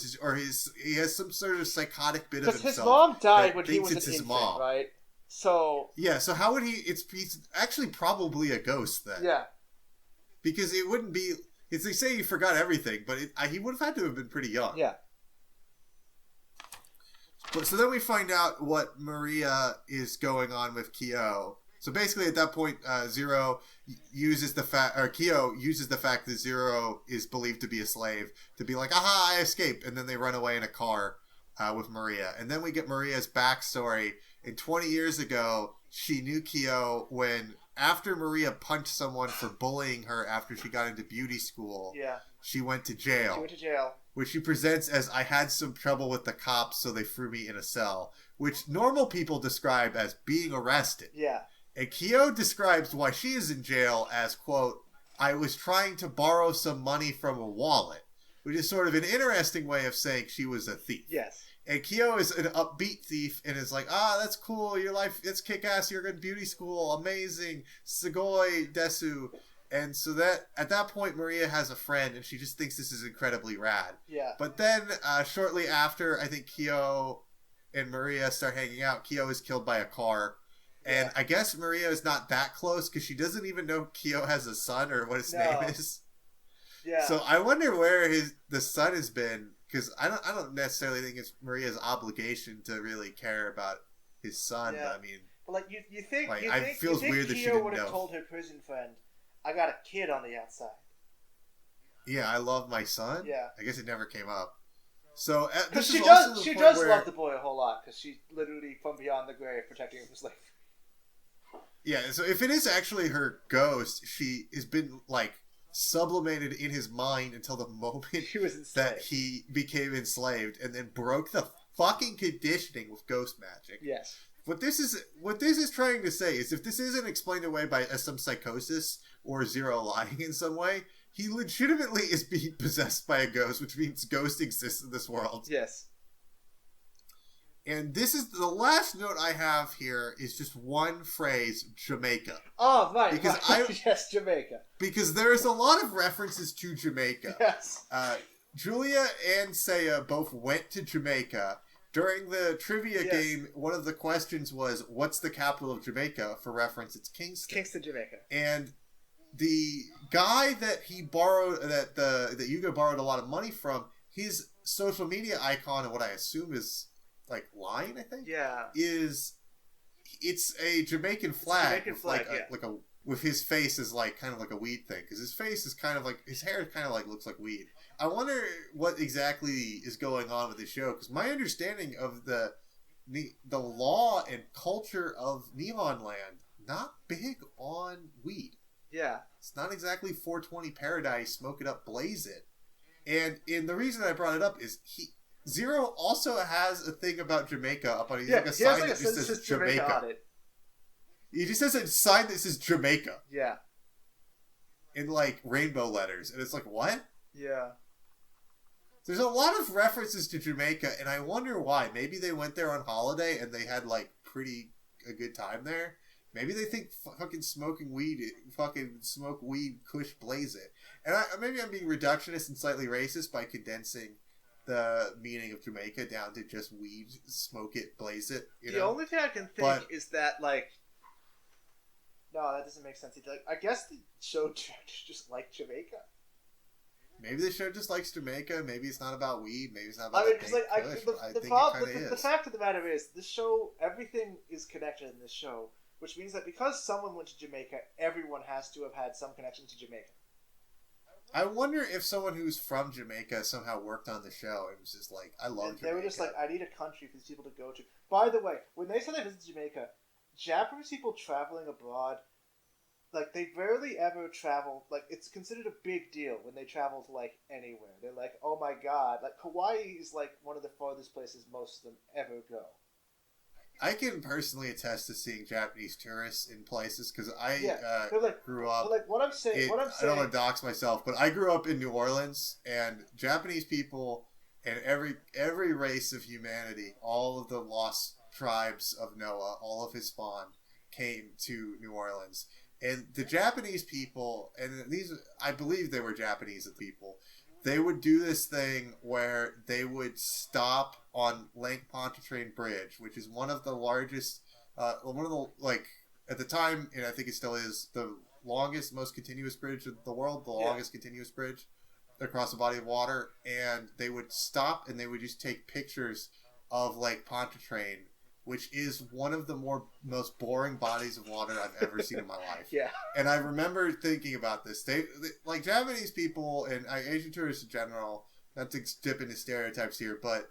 he has some sort of psychotic bit of himself. Because his mom died when he was an infant, right? So... Yeah, so how would he's actually probably a ghost then. Yeah. Because it wouldn't be... They say he forgot everything, but he would have had to have been pretty young. Yeah. So then we find out what Maria is going on with Kyo. So basically, at that point, Kyo uses the fact that Zero is believed to be a slave to be like, aha, I escaped, and then they run away in a car with Maria. And then we get Maria's backstory. And 20 years ago, she knew Kyo when, after Maria punched someone for bullying her after she got into beauty school, she went to jail. Which she presents as, I had some trouble with the cops, so they threw me in a cell. Which normal people describe as being arrested. Yeah. And Kyo describes why she is in jail as, quote, I was trying to borrow some money from a wallet. Which is sort of an interesting way of saying she was a thief. Yes. And Kyo is an upbeat thief and is like, that's cool, your life, it's kick-ass, you're in beauty school, amazing, sugoi desu. And so that, at that point, Maria has a friend and she just thinks this is incredibly rad. Yeah. But then, shortly after, I think Kyo and Maria start hanging out, Kyo is killed by a car. And I guess Maria is not that close because she doesn't even know Kyo has a son or what his name is. Yeah. So I wonder where the son has been. Because I don't necessarily think it's Maria's obligation to really care about his son, but I mean... But, like, you think... Like, it feels weird that she didn't know. would have told her prison friend, I got a kid on the outside. Yeah, I love my son? Yeah. I guess it never came up. So, because she does love the boy a whole lot, because she's literally from beyond the grave protecting him from slavery. Yeah, so if it is actually her ghost, she has been, like... sublimated in his mind until the moment that he became enslaved and then broke the fucking conditioning with ghost magic. Yes. What this is trying to say is if this isn't explained away by some psychosis or Zero lying in some way, he legitimately is being possessed by a ghost, which means ghost exists in this world. Yes. And this is the last note I have here is just one phrase, Jamaica. Oh, right. Because yes, Jamaica. Because there is a lot of references to Jamaica. Yes. Julia and Seiya both went to Jamaica. During the trivia game, one of the questions was, what's the capital of Jamaica? For reference, it's Kingston. Kingston, Jamaica. And the guy that he borrowed, that Yuga borrowed a lot of money from, his social media icon, and what I assume is... like line, I think. Yeah. It's a Jamaican flag. With his face is like kind of like a weed thing because his face is kind of like his hair kind of like looks like weed. I wonder what exactly is going on with the show because my understanding of the the law and culture of Neon Land not big on weed. Yeah. It's not exactly 420 paradise, smoke it up, blaze it. And the reason I brought it up is Zero also has a thing about Jamaica up on it. He's like a sign that just says Jamaica on it. He just has a sign that says Jamaica. Yeah. In like rainbow letters. And it's like, what? Yeah. There's a lot of references to Jamaica, and I wonder why. Maybe they went there on holiday and they had like a good time there. Maybe they think fucking smoking weed, fucking smoke weed, kush, blaze it. And maybe I'm being reductionist and slightly racist by condensing the meaning of Jamaica down to just weed, smoke it, blaze it. The only thing I can think is that, like, no, that doesn't make sense. I guess the show just like Jamaica. Maybe the show just likes Jamaica. Maybe it's not about weed. Maybe it's not about the fact of the matter is, this show, everything is connected in this show. Which means that because someone went to Jamaica, everyone has to have had some connection to Jamaica. I wonder if someone who's from Jamaica somehow worked on the show and was just like, I love Jamaica. They were just like, I need a country for these people to go to. By the way, when they said they visited Jamaica, Japanese people traveling abroad, like, they rarely ever travel. Like, it's considered a big deal when they travel to, like, anywhere. They're like, oh my god. Like, Hawaii is, like, one of the farthest places most of them ever go. I can personally attest to seeing Japanese tourists in places because I grew up. Like what I'm saying, I don't want to dox myself, but I grew up in New Orleans, and Japanese people and every race of humanity, all of the lost tribes of Noah, all of his spawn, came to New Orleans, and the Japanese people, and these I believe they were Japanese people. They would do this thing where they would stop on Lake Pontchartrain Bridge, which is one of the largest, at the time, and I think it still is, the longest, most continuous bridge in the world, the longest continuous bridge across a body of water, and they would stop and they would just take pictures of Lake Pontchartrain, which is one of the most boring bodies of water I've ever seen in my life. Yeah. And I remember thinking about this. They like Japanese people and Asian tourists in general, not to dip into stereotypes here, but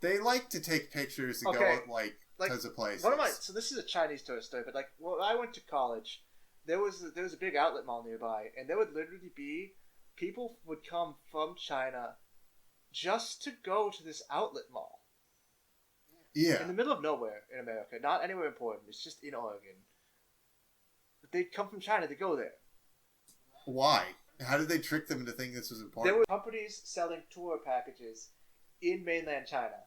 they like to take pictures and go like tons of places. So this is a Chinese tourist story, but like when I went to college, there was a big outlet mall nearby, and there would literally be people would come from China just to go to this outlet mall. Yeah. In the middle of nowhere in America, not anywhere important. It's just in Oregon. But they'd come from China to go there. Why? How did they trick them into thinking this was important? There were companies selling tour packages in mainland China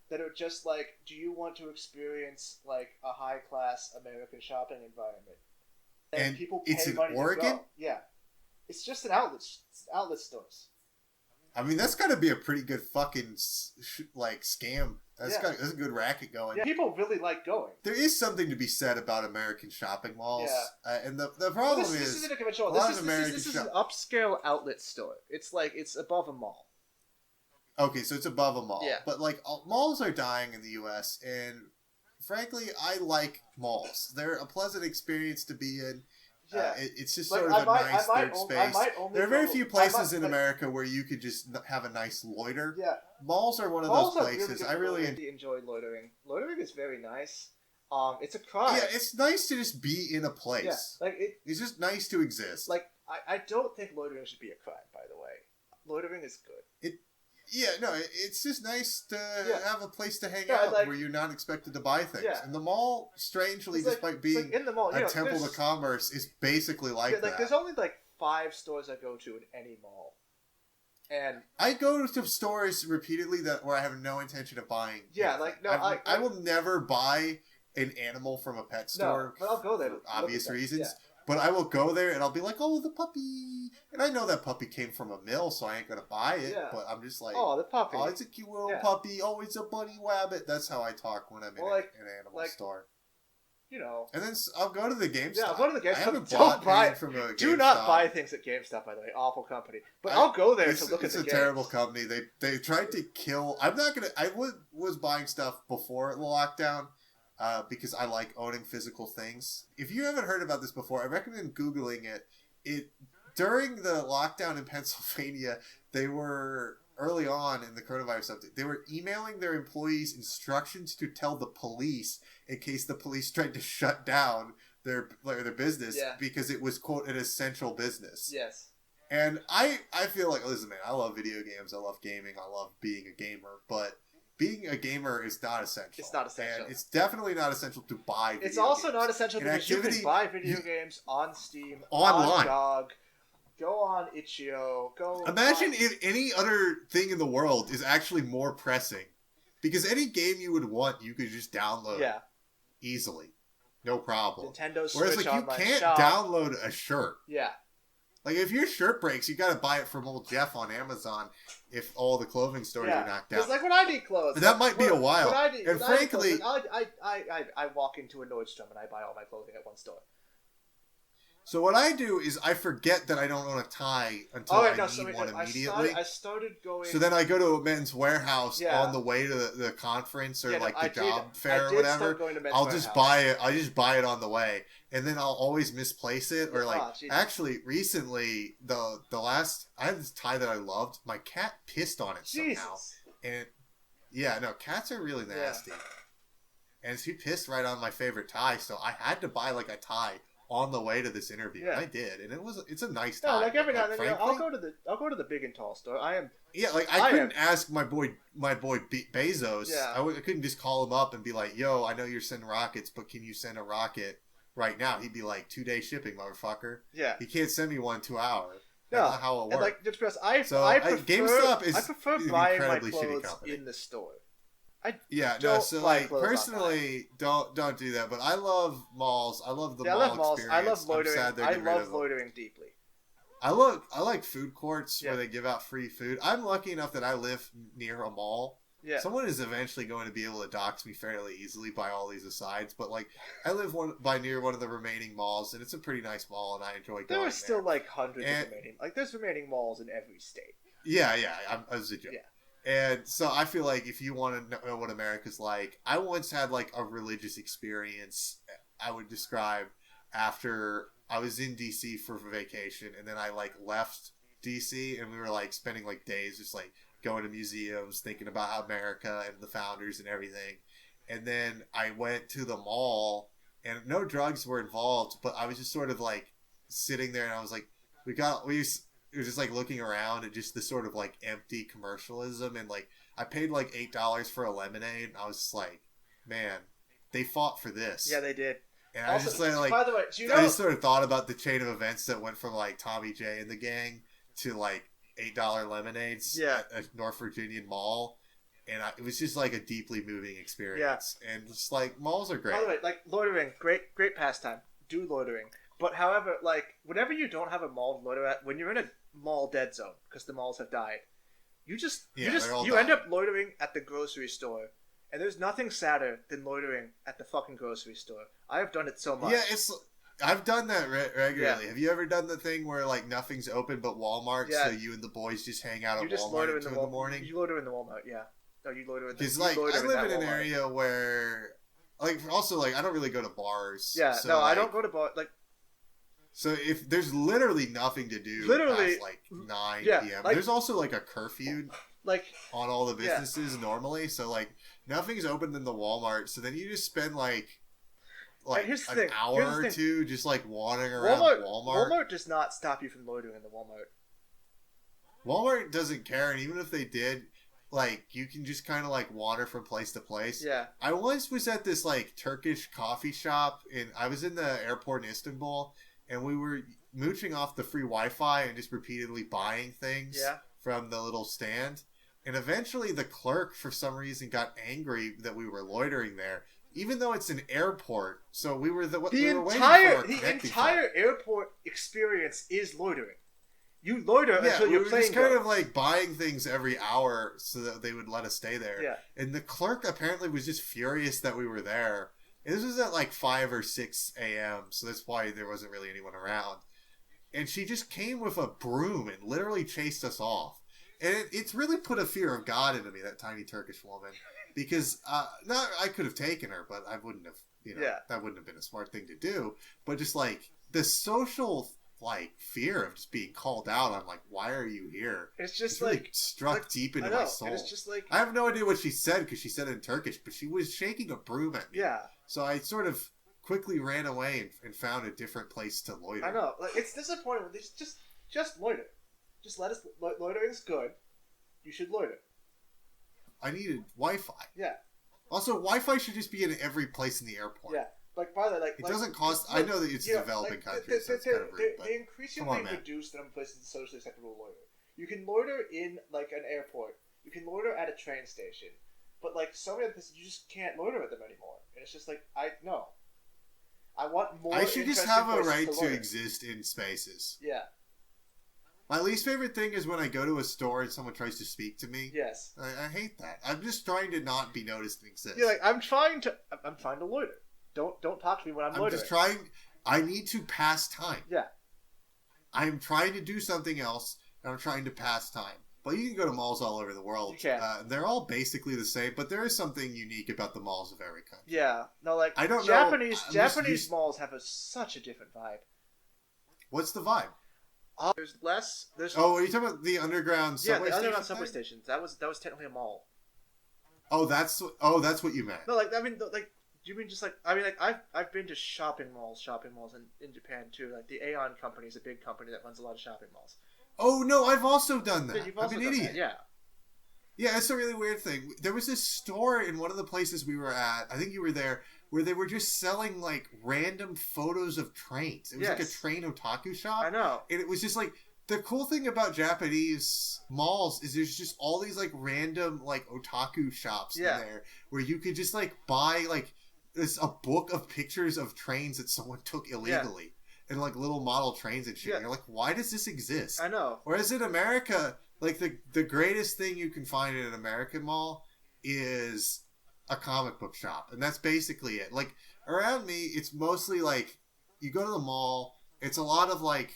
that are just like, do you want to experience like a high-class American shopping environment? And people pay it's in money Oregon? to go. Yeah. It's just an outlet stores. I mean, that's got to be a pretty good fucking scam. That's a good racket going. Yeah, people really like going. There is something to be said about American shopping malls. Yeah. And the problem this is isn't a conventional. This is an upscale outlet store. It's like, it's above a mall. Okay, so it's above a mall. Yeah. But like malls are dying in the U.S. and frankly, I like malls. They're a pleasant experience to be in. Yeah. It's just sort of a nice third space. There are very few places in America where you could just have a nice loiter. Yeah. Malls are one of those places. I really enjoy loitering. Loitering is very nice. It's a crime. Yeah, it's nice to just be in a place. Yeah, like it's just nice to exist. Like I don't think loitering should be a crime, by the way. Loitering is good. It's just nice to have a place to hang out where you're not expected to buy things. Yeah. And the mall, strangely, despite being in the mall, a temple to commerce, is basically like that. There's only like 5 stores I go to in any mall. And I go to stores repeatedly where I have no intention of buying. Yeah, anything. I will never buy an animal from a pet store. No, but I'll go there for obvious reasons. Yeah. But I will go there and I'll be like, oh, the puppy. And I know that puppy came from a mill, so I ain't going to buy it. Yeah. But I'm just like, oh, the puppy. Oh, it's a cute little puppy. Oh, it's a bunny wabbit. That's how I talk when I'm in an animal store. You know. And then I'll go to the GameStop. Yeah, I'll go to the GameStop. I haven't bought anything from a GameStop. Do not buy things at GameStop, by the way. Awful company. But I'll go there to look at the games. It's a terrible company. They tried to kill... I'm not going to... I was buying stuff before the lockdown. Because I like owning physical things. If you haven't heard about this before, I recommend Googling it. During the lockdown in Pennsylvania, they were early on in the coronavirus update, they were emailing their employees instructions to tell the police in case the police tried to shut down their business because it was, quote, an essential business. Yes. And I feel like, listen, man, I love video games. I love gaming. I love being a gamer. But being a gamer is not essential. It's not essential. And it's definitely not essential to buy video games. It's also not essential because you can buy video games on Steam, online. on GOG, go on itch.io, go... Imagine if any other thing in the world is actually more pressing. Because any game you would want, you could just download easily. No problem. Nintendo Switch. Whereas, like, you can't shop. download a shirt. Yeah. Like, if your shirt breaks, you gotta buy it from old Jeff on Amazon if all the clothing stores are knocked out. It's like when I need clothes. But that might be a while. And frankly... I walk into a Nordstrom and I buy all my clothing at one store. So what I do is I forget that I don't own a tie until I need one immediately. I started going... So then I go to a Men's Warehouse on the way to the conference or the job fair or whatever. I'll just buy it. I just buy it on the way. And then I'll always misplace it. Or actually, recently, the last... I had this tie that I loved. My cat pissed on it somehow. And cats are really nasty. And she pissed right on my favorite tie. So I had to buy like a tie on the way to this interview. And I did, and it's a nice time. Like every now and then, I'll go to the big and tall store. I couldn't ask my boy Bezos. I couldn't just call him up and be like, "Yo, I know you're sending rockets, but can you send a rocket right now?" He'd be like, 2-day shipping, motherfucker. Yeah, he can't send me one in 2 hours. That's not how it works. And like just because I prefer buying my clothes in the store. Personally, don't do that. But I love malls. I love the mall experience. I love loitering. I love loitering deeply. I like food courts where they give out free food. I'm lucky enough that I live near a mall. Yeah. Someone is eventually going to be able to dox me fairly easily by all these asides. But like, I live near one of the remaining malls, and it's a pretty nice mall, and I enjoy going there. There are still like hundreds of remaining. Like, there's remaining malls in every state. Yeah. I was a joke. Yeah. And so I feel like if you want to know what America's like, I once had like a religious experience I would describe after I was in DC for vacation, and then I like left DC, and we were like spending like days just like going to museums, thinking about America and the founders and everything. And then I went to the mall, and no drugs were involved, but I was just sort of like sitting there, and I was like, it was just like looking around at just the sort of like empty commercialism, and like I paid like $8 for a lemonade, and I was just like, man, they fought for this. Yeah, they did. And also, I just like, by the way, I just sort of thought about the chain of events that went from like Tommy J and the gang to like $8 lemonades at a North Virginian mall, and it was just like a deeply moving experience. Yeah. And just like, malls are great. By the way, like loitering, great pastime. Do loitering. But however, like, whenever you don't have a mall to loiter at, when you're in a mall dead zone because the malls have died, you end up loitering at the grocery store, and there's nothing sadder than loitering at the fucking grocery store. I have done it so much. Yeah, I've done that regularly. Yeah. Have you ever done the thing where like nothing's open but Walmart, so you and the boys just hang out at Walmart at 2 in the morning? You loiter in the Walmart, yeah. No, you loiter in the. Because like I live in an area where, like, also like I don't really go to bars. Yeah, so, I don't go to bars. Like. So if there's literally nothing to do past like 9 p.m. Like, there's also like a curfew on all the businesses normally. So like nothing's open in the Walmart. So then you just spend like an hour or two just like wandering around Walmart. Walmart does not stop you from loitering in the Walmart. Walmart doesn't care, and even if they did, like, you can just kind of like wander from place to place. Yeah. I once was at this like Turkish coffee shop, and I was in the airport in Istanbul. And we were mooching off the free Wi-Fi and just repeatedly buying things from the little stand. And eventually the clerk, for some reason, got angry that we were loitering there, even though it's an airport. So we were the entire airport experience is loitering. You loiter until your plane goes. Just kind of like buying things every hour so that they would let us stay there. Yeah. And the clerk apparently was just furious that we were there. This was at like 5 or 6 a.m., so that's why there wasn't really anyone around. And she just came with a broom and literally chased us off. And it's really put a fear of God into me, that tiny Turkish woman. Because, I could have taken her, but I wouldn't have, that wouldn't have been a smart thing to do. But just like, the social, like fear of just being called out on like, why are you here? It's just really like struck deep into my soul. And it's just like I have no idea what she said because she said it in Turkish, but she was shaking a broom at me. yeah. So I sort of quickly ran away and found a different place to loiter. I know, like it's disappointing when they just loiter. Just let us loitering is good. You should loiter. I needed Wi-Fi. Yeah. Also, Wi-Fi should just be in every place in the airport. Yeah. Like, by the way, it doesn't cost. I know that it's a developing country, so it's kind of rude. But they increasingly reduce the number of places socially acceptable loiter. You can loiter in like an airport. You can loiter at a train station. But like so many other places, you just can't loiter at them anymore. And it's just like I want more. I should just have a right to exist in spaces. Yeah. My least favorite thing is when I go to a store and someone tries to speak to me. Yes. I hate that. I'm just trying to not be noticed and exist. Yeah, like I'm trying to loiter. Don't talk to me when I'm loitering. I'm just trying. I need to pass time. Yeah. I'm trying to do something else, and I'm trying to pass time. But you can go to malls all over the world. You can. They're all basically the same, but there is something unique about the malls of every country. Yeah. No, like I don't Japanese know. Japanese malls have such a different vibe. What's the vibe? There's less. There's are you talking about the underground subway the underground subway stations? That was technically a mall. Oh, that's what you meant. No, like I mean, like you mean just like I mean, like I've been to shopping malls in Japan too. Like the Aeon company is a big company that runs a lot of shopping malls. Oh no, I've also done that. Yeah, you've also I'm an done idiot. That, yeah. Yeah, it's a really weird thing. There was this store in one of the places we were at, I think you were there, where they were just selling like random photos of trains. It was like a train otaku shop. I know. And it was just like, the cool thing about Japanese malls is there's just all these like random like otaku shops in there where you could just like buy like a book of pictures of trains that someone took illegally. Yeah. And like little model trains and shit. Yeah. And you're like, why does this exist? I know. Whereas in America, like the greatest thing you can find in an American mall is a comic book shop. And that's basically it. Like around me, it's mostly like you go to the mall, it's a lot of like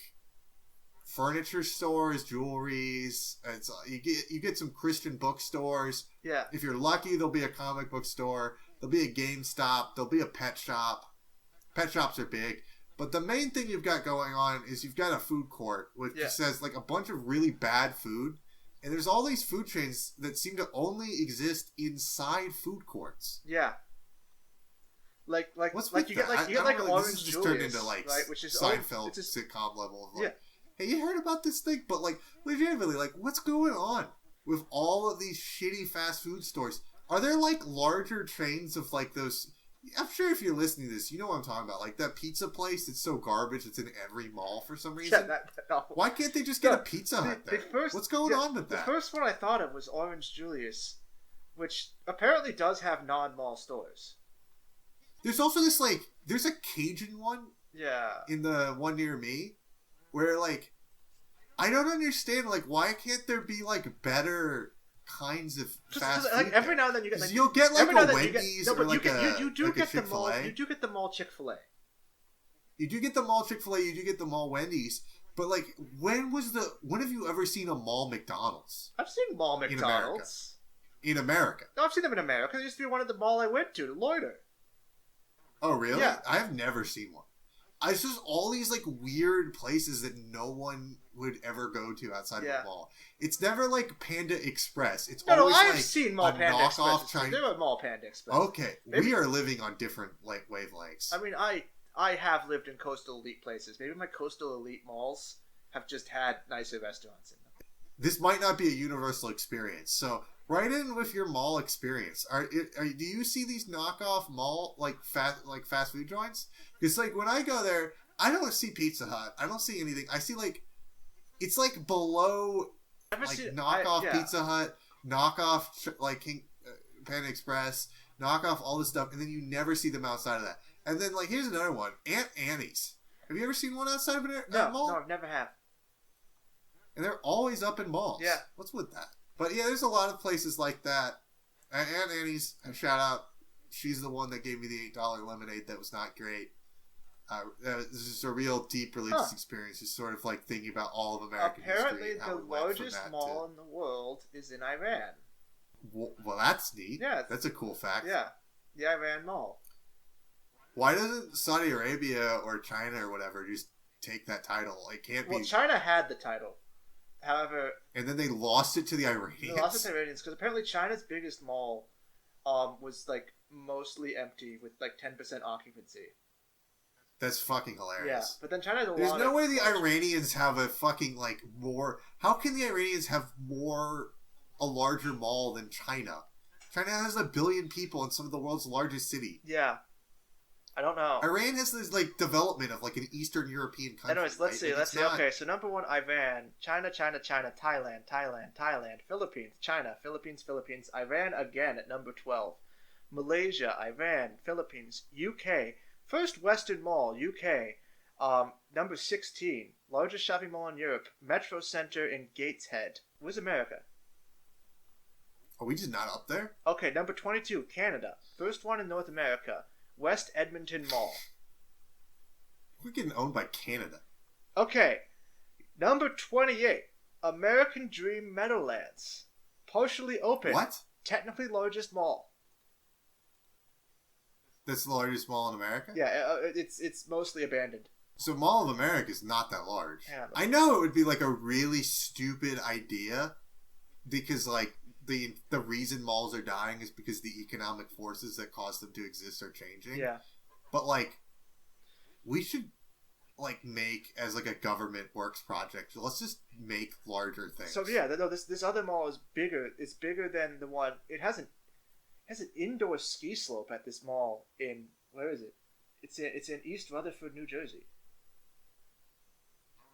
furniture stores, jewelries. It's you get some Christian bookstores. Yeah. If you're lucky, there'll be a comic book store. There'll be a GameStop. There'll be a pet shop. Pet shops are big. But the main thing you've got going on is you've got a food court which says like a bunch of really bad food, and there's all these food chains that seem to only exist inside food courts. Yeah. Like what's like you get like Orange this is just Julius, turned into like right? Which is Seinfeld sitcom level of like, hey, you heard about this thing? But like legitimately, like what's going on with all of these shitty fast food stores? Are there like larger chains of like those? I'm sure if you're listening to this, you know what I'm talking about. Like that pizza place that's so garbage it's in every mall for some reason. Yeah, no. Why can't they just get a Pizza Hut there? What's going on with that? The first one I thought of was Orange Julius, which apparently does have non-mall stores. There's also this like, there's a Cajun one. Yeah. In the one near me, where like, I don't understand like why can't there be like better kinds of fast food? Like every now and then you get like you'll get like a Wendy's or like you do like get a the mall. Chick-fil-A. You do get the mall Chick-fil-A. You do get the mall Chick-fil-A. You do get the mall Wendy's. But like, when have you ever seen a mall McDonald's? I've seen mall McDonald's in America. No, I've seen them in America. They used to be one of the mall I went to loiter. Oh really? Yeah. I have never seen one. It's just all these like weird places that no one would ever go to outside of a mall. It's never like Panda Express. It's always I've like seen Mall Panda Express. Chinese. There were Mall Panda Express. Okay, maybe we are living on different like wavelengths. I mean, I have lived in coastal elite places. Maybe my coastal elite malls have just had nicer restaurants in them. This might not be a universal experience, so write in with your mall experience. Do you see these knockoff mall like fast food joints? Because like when I go there, I don't see Pizza Hut. I don't see anything. I see like it's like below knockoff Pizza Hut, knockoff like Panda Express, knockoff all this stuff, and then you never see them outside of that. And then like here's another one, Aunt Annie's. Have you ever seen one outside of a mall? No, I've never have. And they're always up in malls. Yeah. What's with that? But yeah, there's a lot of places like that. Aunt Annie's, shout out. She's the one that gave me the $8 lemonade that was not great. This is a real deep religious experience. Just sort of like thinking about all of American Apparently, history. the largest mall in the world is in Iran. Well, that's neat. Yeah. That's a cool fact. Yeah. The Iran Mall. Why doesn't Saudi Arabia or China or whatever just take that title. It can't Well, be. China had the title. However, And then they lost it to the Iranians. they lost it to the Iranians because apparently China's biggest mall was like mostly empty with like 10% occupancy. That's fucking hilarious. Yeah, but then China has a lot. There's no way the Iranians have a fucking like more. How can the Iranians have a larger mall than China? China has 1 billion people in some of the world's largest city. Yeah, I don't know. Iran has this like development of like an Eastern European country. Anyways, let's see. Not... Okay, so number 1, Iran, China, Thailand, Philippines, China, Philippines, Iran again at number 12, Malaysia, Iran, Philippines, UK. First Western Mall, UK, number 16, largest shopping mall in Europe, Metro Center in Gateshead. Where's America? Are we just not up there? Okay, number 22, Canada, first one in North America, West Edmonton Mall. We're getting owned by Canada. Okay, number 28, American Dream Meadowlands, partially open. What? Technically largest mall. That's the largest mall in America? Yeah, it's mostly abandoned. So Mall of America is not that large. Yeah, I know it would be like a really stupid idea because like the reason malls are dying is because the economic forces that cause them to exist are changing. Yeah. But like we should like make as like a government works project. Let's just make larger things. So yeah, no, this other mall is bigger. It's bigger than the one. It has an indoor ski slope at this mall in where is it? It's in East Rutherford, New Jersey.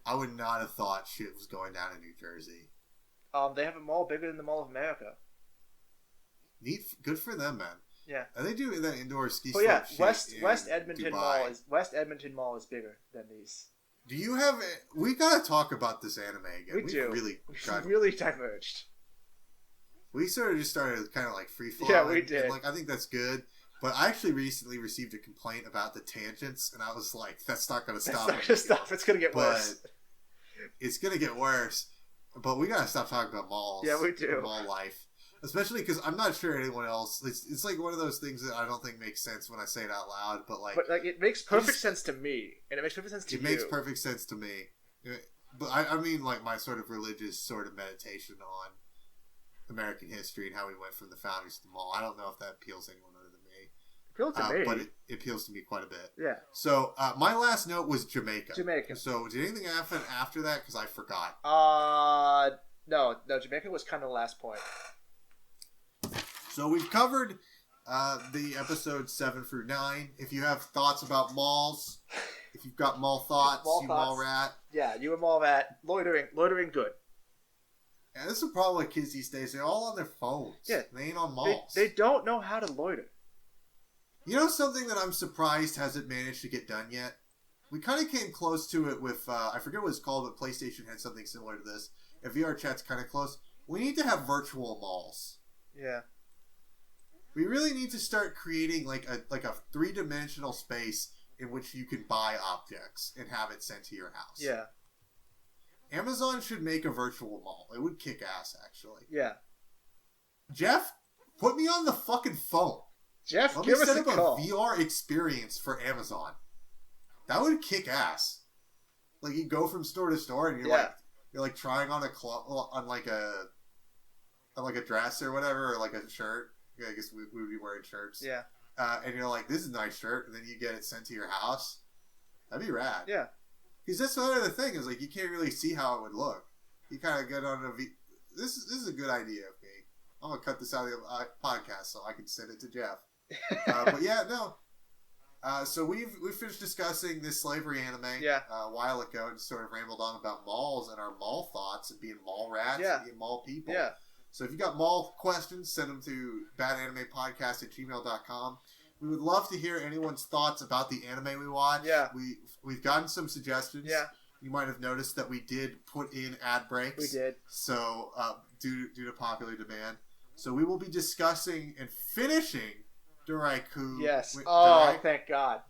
I would not have thought shit was going down in New Jersey. They have a mall bigger than the Mall of America. Neat, good for them, man. Yeah. Are they doing that indoor ski Oh slope? yeah, Shit West Edmonton Dubai? West Edmonton Mall is bigger than these. Do you have? We gotta talk about this anime again. We do. We've really diverged. We sort of just started kind of like free flowing. Yeah, we did. And, like I think that's good. But I actually recently received a complaint about the tangents, and I was like, "That's not gonna stop." It's not gonna stop. It's gonna get worse. It's gonna get worse. But we gotta stop talking about malls. Yeah, we do. Mall life. Especially because I'm not sure anyone else. It's like one of those things that I don't think makes sense when I say it out loud. But like it makes perfect sense to me, and it makes perfect sense to you. It makes perfect sense to me. But I mean, like my sort of religious sort of meditation on American history and how we went from the founders to the mall. I don't know if that appeals to anyone other than me. Appeals to me, but it appeals to me quite a bit. Yeah. So my last note was Jamaica. Jamaica. So did anything happen after that? Because I forgot. No. Jamaica was kind of the last point. So we've covered the episodes 7 through 9. If you have thoughts about malls, if you've got mall thoughts, mall rat. Yeah, you a mall rat. Loitering good. Yeah, this is a problem with kids these days. They're all on their phones. Yeah. They ain't on malls. They don't know how to loiter. You know something that I'm surprised hasn't managed to get done yet? We kind of came close to it with, I forget what it's called, but PlayStation had something similar to this. And VR Chat's kind of close. We need to have virtual malls. Yeah. We really need to start creating like a 3-dimensional space in which you can buy objects and have it sent to your house. Yeah. Amazon should make a virtual mall. It would kick ass, actually. Yeah. Jeff, put me on the fucking phone. Jeff, Let give me us set a up call. a VR experience for Amazon. That would kick ass. Like you go from store to store and you're like trying on on like a dress or whatever, or like a shirt. I guess we would be wearing shirts. Yeah. And you're like, this is a nice shirt, and then you get it sent to your house. That'd be rad. Yeah. Because that's the other thing is like you can't really see how it would look. You kind of get on a This is a good idea of me. I'm gonna cut this out of the podcast so I can send it to Jeff. But yeah, no. So we've finished discussing this slavery anime a while ago and sort of rambled on about malls and our mall thoughts and being mall rats and being mall people. Yeah. So if you got mall questions, send them to badanimepodcast@gmail.com. We would love to hear anyone's thoughts about the anime we watch. Yeah. We've gotten some suggestions. Yeah. You might have noticed that we did put in ad breaks. We did. So due to popular demand. So we will be discussing and finishing Dorei-ku. Yes. Dorei. Thank God.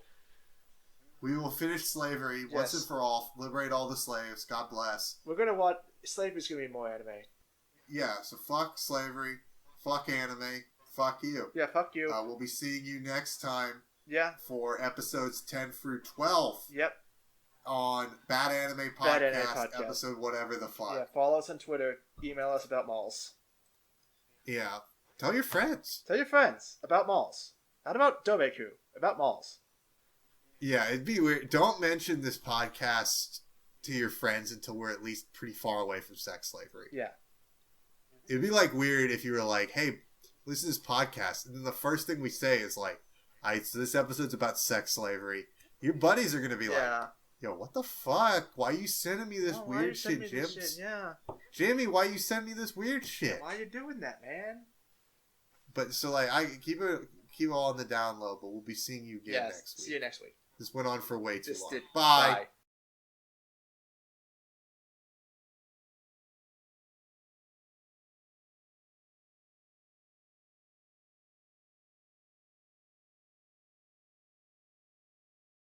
We will finish slavery once and for all. Liberate all the slaves. God bless. We're gonna want slavery's gonna be more anime. Yeah. So fuck slavery. Fuck anime. Fuck you. Yeah. Fuck you. We'll be seeing you next time. Yeah. For episodes 10 through 12. Yep. on Bad Anime Podcast, Bad Anime Podcast. episode whatever the fuck. Yeah, follow us on Twitter. Email us about malls. Yeah. Tell your friends. Tell your friends about malls. Not about Dorei-ku. About malls. Yeah, it'd be weird. Don't mention this podcast to your friends until we're at least pretty far away from sex slavery. Yeah. It'd be like weird if you were like, hey, listen to this podcast. And then the first thing we say is like, alright, so this episode's about sex slavery. Your buddies are going to be like, yo, what the fuck? Why are you sending me this weird shit, Jim? Yeah. Jamie, why you send me this weird shit? Why are you doing that, man? But so like, I keep it all on the down low, but we'll be seeing you again next week. See you next week. This went on for way too long. Bye. Bye.